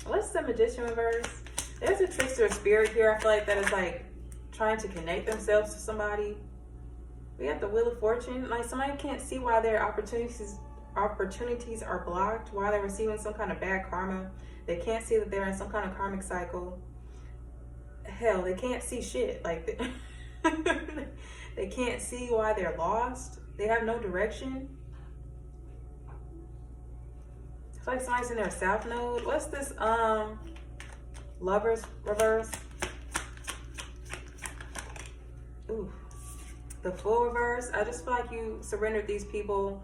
What's the Magician reverse? There's a trickster spirit here. I feel like that is like trying to connect themselves to somebody. We have the Wheel of Fortune. Like somebody can't see why their opportunities are blocked, why they're receiving some kind of bad karma. They can't see that they're in some kind of karmic cycle. Hell, they can't see shit. Like they can't see why they're lost. They have no direction. It's like somebody's in their south node. What's this? Lovers reverse. Ooh, the Fool reverse. I just feel like you surrendered these people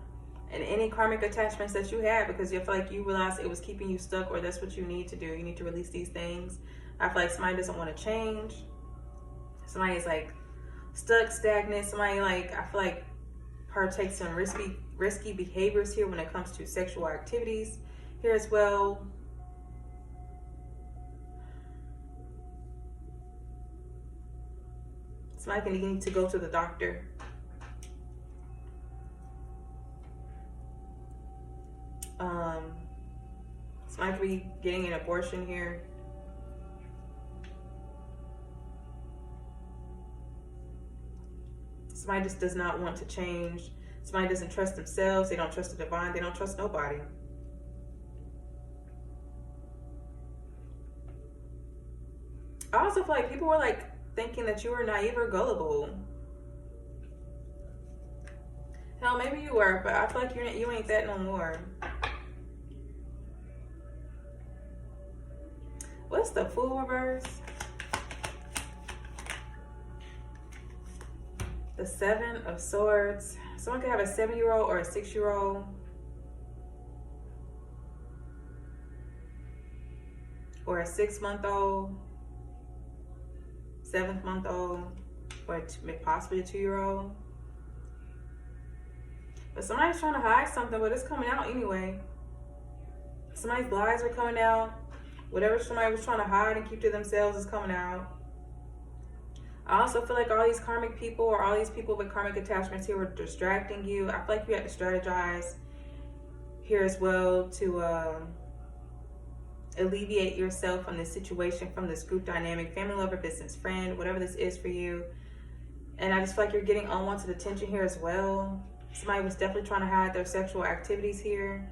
and any karmic attachments that you had because you feel like you realized it was keeping you stuck, or that's what you need to do. You need to release these things. I feel like somebody doesn't want to change. Somebody's like stuck, stagnant. Somebody like, I feel like partakes in risky behaviors here when it comes to sexual activities here as well. Somebody can need to go to the doctor. Somebody could be getting an abortion here. Somebody just does not want to change. Somebody doesn't trust themselves. They don't trust the divine. They don't trust nobody. I also feel like people were like thinking that you were naive or gullible. Hell, maybe you were, but I feel like you ain't that no more. What's the Fool reverse? The 7 of Swords. Someone could have a 7-year-old or a 6-year-old. Or a 6-month-old. 7th-month-old. Or possibly a 2-year-old. But somebody's trying to hide something, but it's coming out anyway. Somebody's lies are coming out. Whatever somebody was trying to hide and keep to themselves is coming out. I also feel like all these karmic people or all these people with karmic attachments here were distracting you. I feel like you had to strategize here as well to alleviate yourself from this situation, from this group dynamic, family, lover, business, friend, whatever this is for you. And I just feel like you're getting unwanted attention here as well. Somebody was definitely trying to hide their sexual activities here.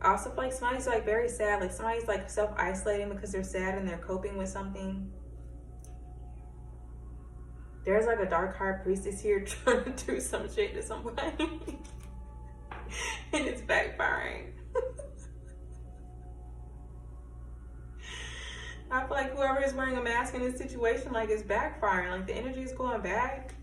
I also feel like somebody's like very sad, like somebody's like self-isolating because they're sad and they're coping with something. There's like a dark heart priestess here trying to do some shit to somebody. And it's backfiring. I feel like whoever is wearing a mask in this situation, like, is backfiring. Like, the energy is going back.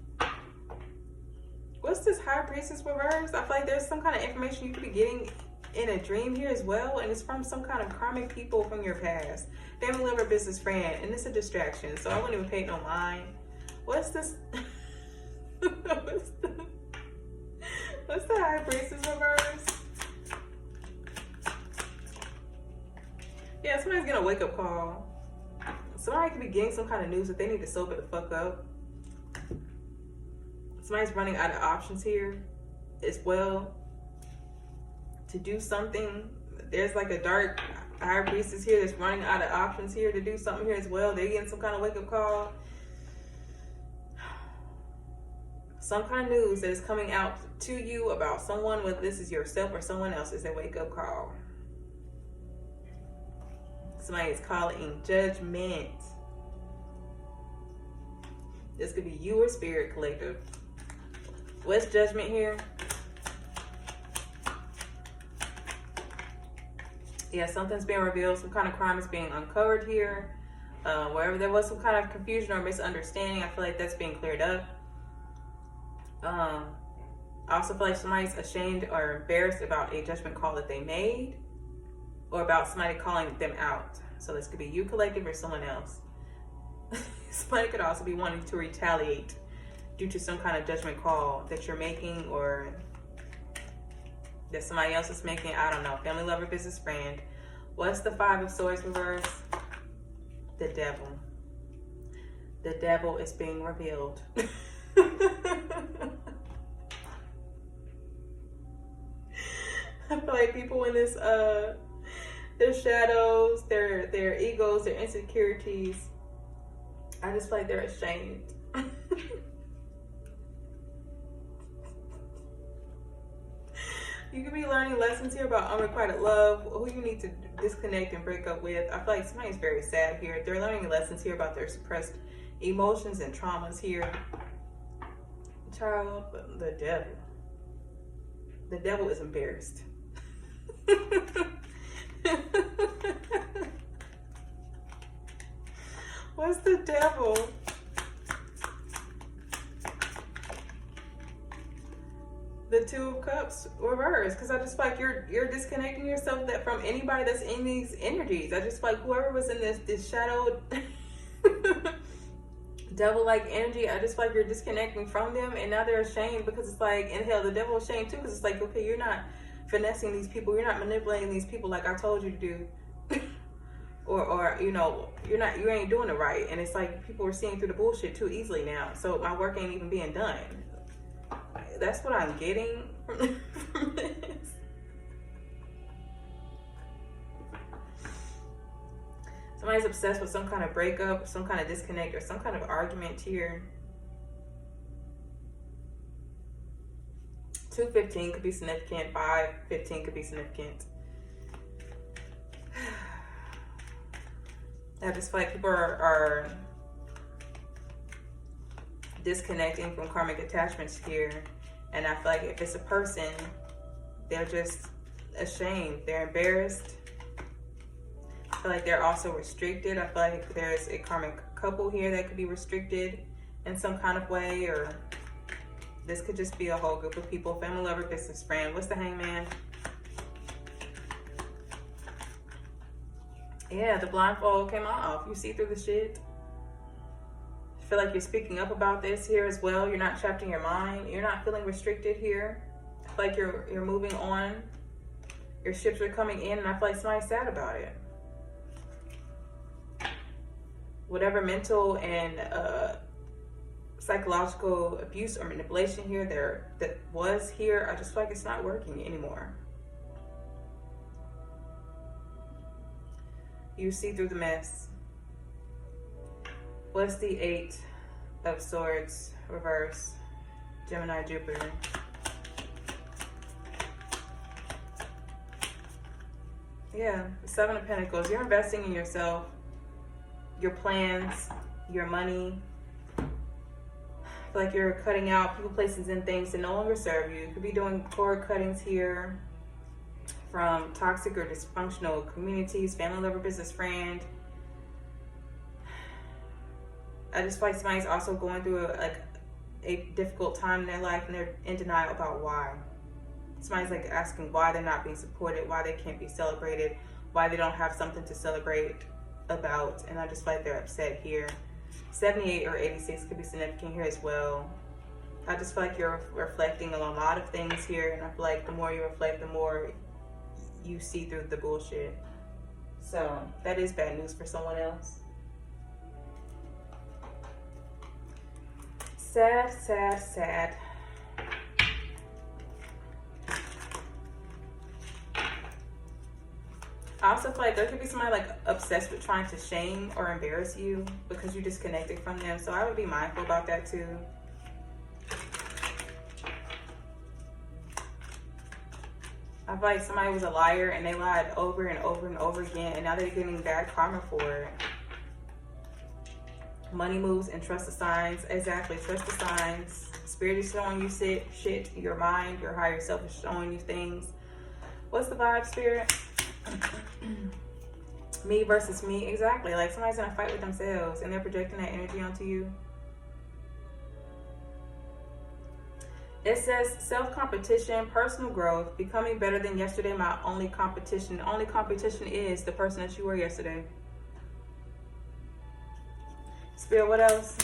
What's this high priestess reverse? I feel like there's some kind of information you could be getting in a dream here as well. And it's from some kind of karmic people from your past. Family, lover, business, friend. And it's a distraction. So I wouldn't even pay no mind. What's this? What's the high priestess reverse? Yeah, somebody's getting a wake-up call. Somebody could be getting some kind of news that they need to sober the fuck up. Somebody's running out of options here as well to do something. There's like a dark high priestess here that's running out of options here to do something here as well. They're getting some kind of wake-up call. Some kind of news that is coming out to you about someone, whether this is yourself or someone else, is a wake-up call. Somebody is calling judgment. This could be you or spirit collective. What's judgment here? Yeah, something's being revealed. Some kind of crime is being uncovered here. Wherever there was some kind of confusion or misunderstanding, I feel like that's being cleared up. I also feel like somebody's ashamed or embarrassed about a judgment call that they made, or about somebody calling them out. So this could be you collective or someone else. Somebody could also be wanting to retaliate due to some kind of judgment call that you're making or that somebody else is making. I don't know. Family, lover, business, friend. What's the Five of Swords reverse? The Devil. The devil is being revealed. I feel like people in this their shadows, their egos, their insecurities, I just feel like they're ashamed. You could be learning lessons here about unrequited love, who you need to disconnect and break up with. I feel like somebody's very sad here. They're learning lessons here about their suppressed emotions and traumas here. Child, the devil. The devil is embarrassed. What's the devil? The Two of Cups reverse, because I just feel like you're disconnecting yourself from anybody that's in these energies. I just feel like whoever was in this shadowed devil-like energy, I just feel like you're disconnecting from them, and now they're ashamed because it's like, and hell, the devil is ashamed too, because it's like, okay, you're not finessing these people, you're not manipulating these people like I told you to do. or you know, you ain't doing it right. And it's like people are seeing through the bullshit too easily now, so my work ain't even being done. That's what I'm getting from this. Somebody's obsessed with some kind of breakup, some kind of disconnect, or some kind of argument here. 215 could be significant. 515 could be significant. I just feel like people are disconnecting from karmic attachments here. And I feel like if it's a person, they're just ashamed. They're embarrassed. I feel like they're also restricted. I feel like there's a karmic couple here that could be restricted in some kind of way, or this could just be a whole group of people. Family, lover, business, friend. What's the Hangman? Yeah, the blindfold came off. You see through the shit. I feel like you're speaking up about this here as well. You're not trapped in your mind. You're not feeling restricted here. I feel like you're moving on. Your ships are coming in, and I feel like somebody's sad about it. whatever mental and psychological abuse or manipulation here that was here, I just feel like it's not working anymore. You see through the mess. What's the Eight of Swords reverse? Gemini, Jupiter. Yeah, the Seven of Pentacles. You're investing in yourself, your plans, your money. I feel like you're cutting out people, places, and things that no longer serve you. You could be doing cord cuttings here from toxic or dysfunctional communities, family, lover, business, friend. I just feel like somebody's also going through a difficult time in their life, and they're in denial about why. Somebody's like asking why they're not being supported, why they can't be celebrated, why they don't have something to celebrate about, and I just feel like they're upset here. 78 or 86 could be significant here as well. I just feel like you're reflecting on a lot of things here, and I feel like the more you reflect, the more you see through the bullshit. So that is bad news for someone else. Sad, sad, sad. I also feel like there could be somebody like obsessed with trying to shame or embarrass you because you disconnected from them. So I would be mindful about that too. I feel like somebody was a liar and they lied over and over and over again, and now they're getting bad karma for it. Money moves and trust the signs. Exactly, trust the signs. Spirit is showing you shit. Your mind, your higher self is showing you things. What's the vibe, Spirit? Me versus me. Exactly, like somebody's in a fight with themselves and they're projecting that energy onto you. It says self-competition, personal growth, becoming better than yesterday. My only competition. The only competition is the person that you were yesterday. Spirit, what else?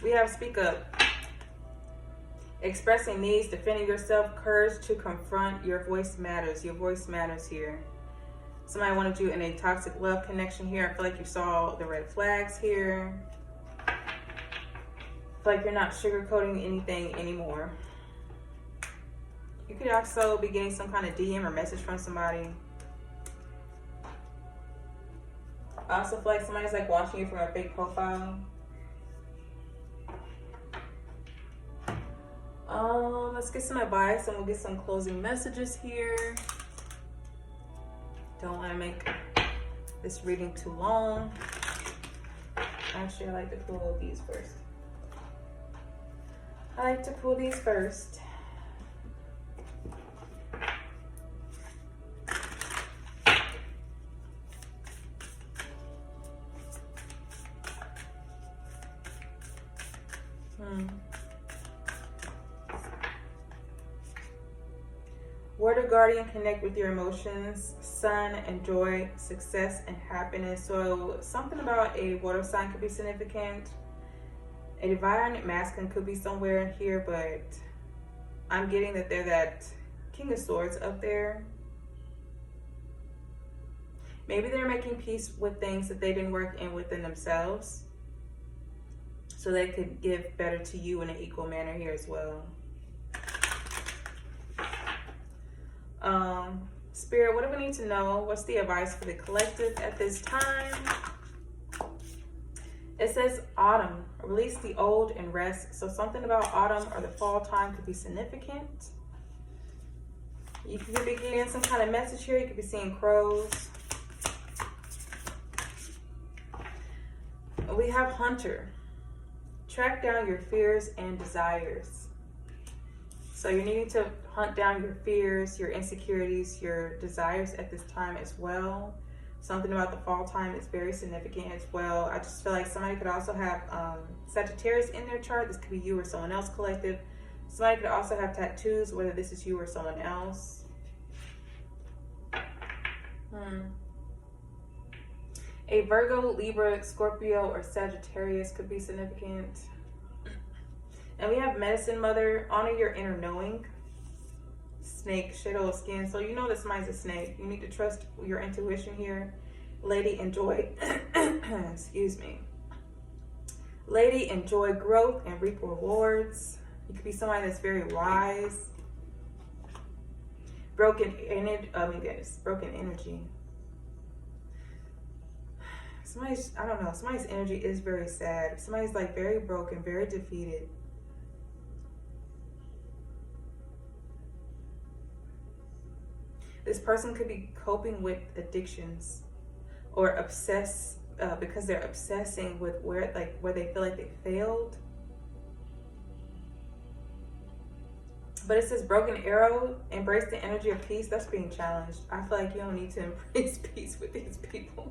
We have speak up. Expressing needs, defending yourself, courage to confront. Your voice matters. Your voice matters here. Somebody wanted you in a toxic love connection here. I feel like you saw the red flags here. I feel like you're not sugarcoating anything anymore. You could also be getting some kind of DM or message from somebody. I also feel like somebody's like watching you from a fake profile. Let's get some advice and we'll get some closing messages here. Don't want to make this reading too long. Actually, I like to pull these first. Word of Guardian, connect with your emotions. Sun and joy, success and happiness. So something about a water sign could be significant. A divine masculine could be somewhere in here, but I'm getting that they're that King of Swords up there. Maybe they're making peace with things that they didn't work in within themselves, so they could give better to you in an equal manner here as well. Spirit, what do we need to know? What's the advice for the collective at this time? It says autumn. Release the old and rest. So something about autumn or the fall time could be significant. You could be getting some kind of message here. You could be seeing crows. We have Hunter. Track down your fears and desires. So you're needing to hunt down your fears, your insecurities, your desires at this time as well. Something about the fall time is very significant as well. I just feel like somebody could also have Sagittarius in their chart. This could be you or someone else collective. Somebody could also have tattoos, whether this is you or someone else. A Virgo, Libra, Scorpio, or Sagittarius could be significant. And we have Medicine Mother, honor your inner knowing. Snake, shadow of skin. So you know that somebody's a snake. You need to trust your intuition here. Lady, enjoy, excuse me. Lady, enjoy growth and reap rewards. You could be somebody that's very wise. Broken energy. Broken energy. Somebody's, I don't know, somebody's energy is very sad. Somebody's like very broken, very defeated. This person could be coping with addictions or because they're obsessing with where they feel like they failed. But it says broken arrow, embrace the energy of peace. That's being challenged. I feel like you don't need to embrace peace with these people.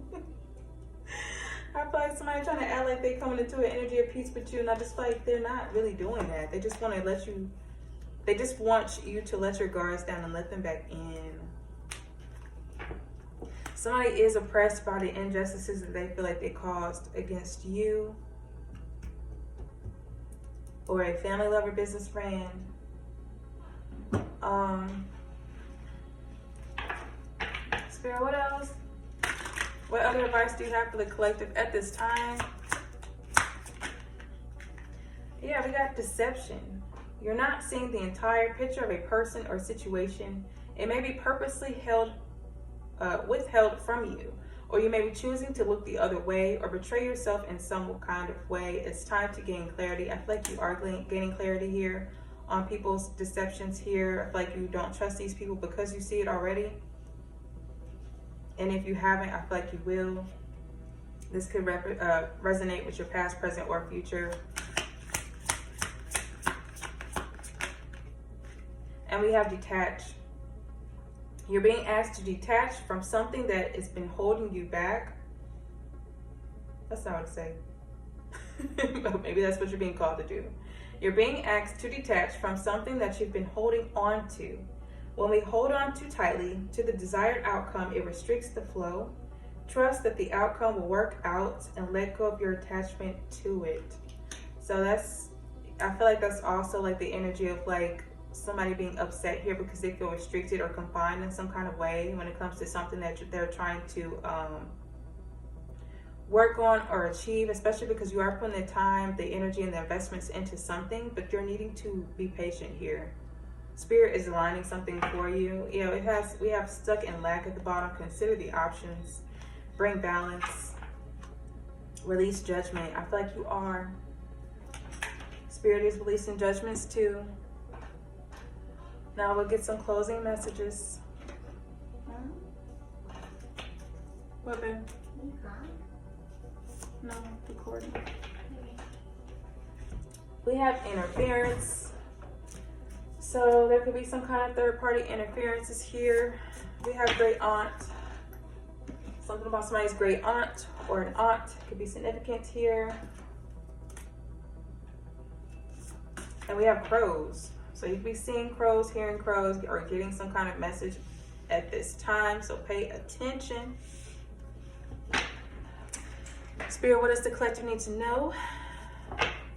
I feel like somebody trying to act like they coming into an energy of peace with you, and I just feel like they're not really doing that. They just want to they just want you to let your guards down and let them back in. Somebody is oppressed by the injustices that they feel like they caused against you, or a family lover, business friend. Spirit, what else? What other advice do you have for the collective at this time? Yeah, we got deception. You're not seeing the entire picture of a person or situation. It may be purposely withheld from you, or you may be choosing to look the other way or betray yourself in some kind of way. It's time to gain clarity. I feel like you are gaining clarity here on people's deceptions here. I feel like you don't trust these people because you see it already. And if you haven't, I feel like you will. This could resonate with your past, present, or future. And we have detach. You're being asked to detach from something that has been holding you back. That's not what to say. But maybe that's what you're being called to do. You're being asked to detach from something that you've been holding on to. When we hold on too tightly to the desired outcome, it restricts the flow. Trust that the outcome will work out and let go of your attachment to it. So I feel like that's also like the energy of like somebody being upset here because they feel restricted or confined in some kind of way when it comes to something that they're trying to work on or achieve, especially because you are putting the time, the energy, and the investments into something, but you're needing to be patient here. Spirit is aligning something for you. You know, we have stuck in lack at the bottom. Consider the options. Bring balance. Release judgment. I feel like you are. Spirit is releasing judgments too. Now we'll get some closing messages. What, babe? No, recording. We have interference. So there could be some kind of third-party interferences here. We have great aunt. Something about somebody's great aunt or an aunt could be significant here. And we have crows. So you could be seeing crows, hearing crows, or getting some kind of message at this time. So pay attention. Spirit, what does the collective need to know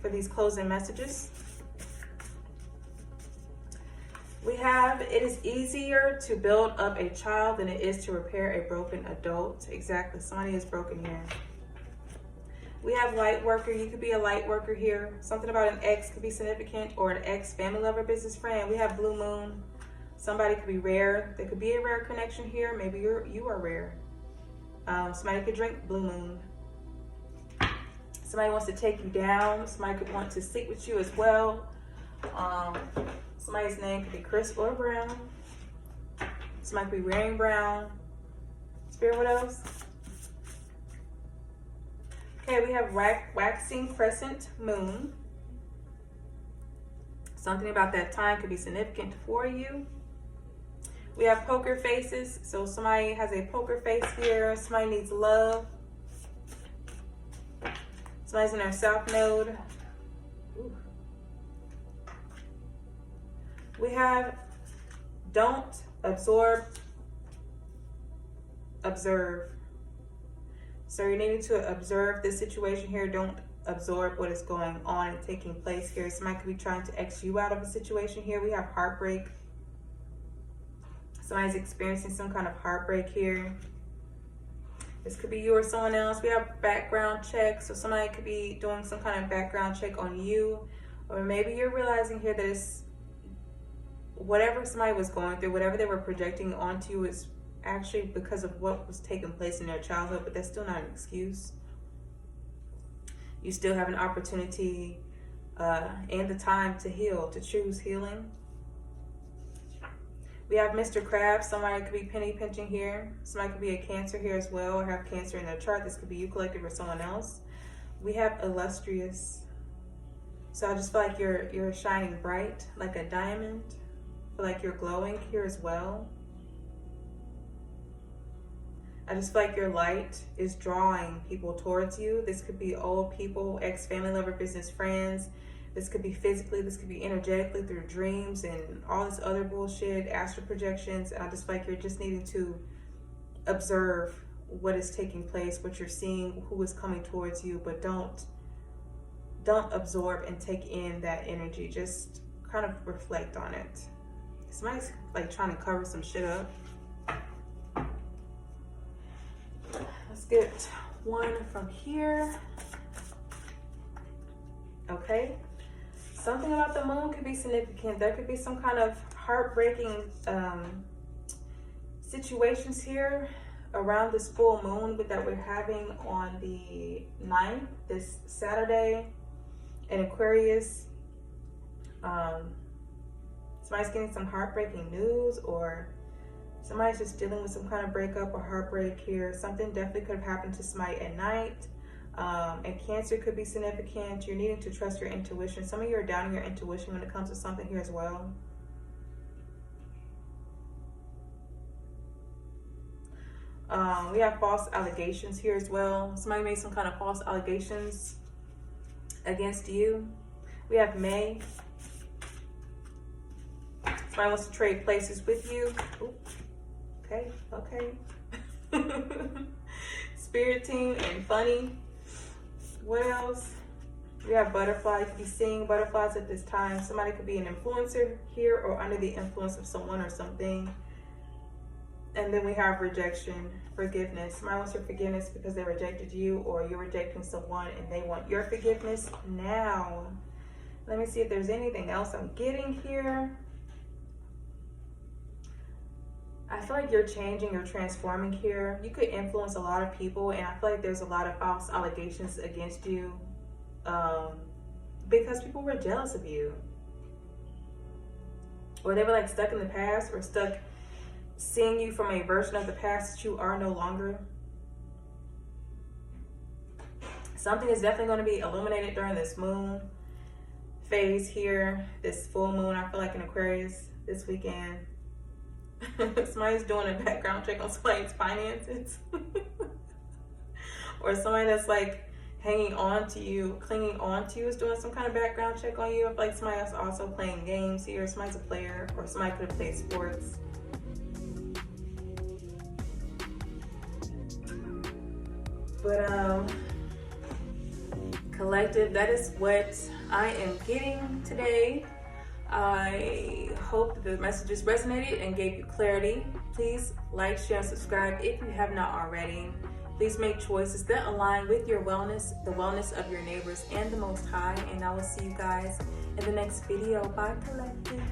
for these closing messages? We have, it is easier to build up a child than it is to repair a broken adult. Exactly, somebody is broken here. We have light worker. You could be a light worker here. Something about an ex could be significant, or an ex, family lover, business friend. We have blue moon. Somebody could be rare. There could be a rare connection here. Maybe you are rare. Somebody could drink blue moon. Somebody wants to take you down. Somebody could want to sleep with you as well. Somebody's name could be Chris or Brown. Somebody could be wearing brown. Spirit, what else? Okay, we have waxing crescent moon. Something about that time could be significant for you. We have poker faces. So somebody has a poker face here. Somebody needs love. Somebody's in their south node. Ooh. We have don't absorb, observe. So you're needing to observe this situation here. Don't absorb what is going on and taking place here. Somebody could be trying to X you out of a situation here. We have heartbreak. Somebody's experiencing some kind of heartbreak here. This could be you or someone else. We have background checks, so somebody could be doing some kind of background check on you. Or maybe you're realizing here that it's whatever somebody was going through, whatever they were projecting onto you is actually because of what was taking place in their childhood, but that's still not an excuse. You still have an opportunity and the time to heal, to choose healing. We have Mr. Crab. Somebody could be penny pinching here. Somebody could be a Cancer here as well, or have Cancer in their chart. This could be you collective or someone else. We have Illustrious. So I just feel like you're shining bright like a diamond. I feel like you're glowing here as well. I just feel like your light is drawing people towards you. This could be old people, ex-family lover, business friends. This could be physically, this could be energetically through dreams and all this other bullshit, astral projections. And I just feel like you're just needing to observe what is taking place, what you're seeing, who is coming towards you, but don't absorb and take in that energy. Just kind of reflect on it. Somebody's like trying to cover some shit up. Let's get one from here. Okay. Something about the moon could be significant. There could be some kind of heartbreaking situations here around this full moon that we're having on the 9th, this Saturday in Aquarius. Somebody's getting some heartbreaking news, or somebody's just dealing with some kind of breakup or heartbreak here. Something definitely could have happened to somebody at night. And Cancer could be significant. You're needing to trust your intuition. Some of you are doubting your intuition when it comes to something here as well. We have false allegations here as well. Somebody made some kind of false allegations against you. We have May. Somebody wants to trade places with you. Ooh. Okay. Spirit team and funny. What else? We have butterflies. You could be seeing butterflies at this time. Somebody could be an influencer here or under the influence of someone or something. And then we have rejection, forgiveness. Somebody wants your forgiveness because they rejected you, or you're rejecting someone and they want your forgiveness now. Let me see if there's anything else I'm getting here. I feel like you're changing, you're transforming here. You could influence a lot of people, and I feel like there's a lot of false allegations against you because people were jealous of you. Or they were like stuck in the past, or stuck seeing you from a version of the past that you are no longer. Something is definitely going to be illuminated during this moon phase here, this full moon, I feel like in Aquarius this weekend. Somebody's doing a background check on somebody's finances. Or somebody that's like hanging on to you, clinging on to you, is doing some kind of background check on you. I feel like somebody else also playing games here. Somebody's a player, or somebody could have played sports. But collective, that is what I am getting today. I hope that the messages resonated and gave you clarity. Please like, share, and subscribe if you have not already. Please make choices that align with your wellness, the wellness of your neighbors, and the Most High. And I will see you guys in the next video. Bye, collective.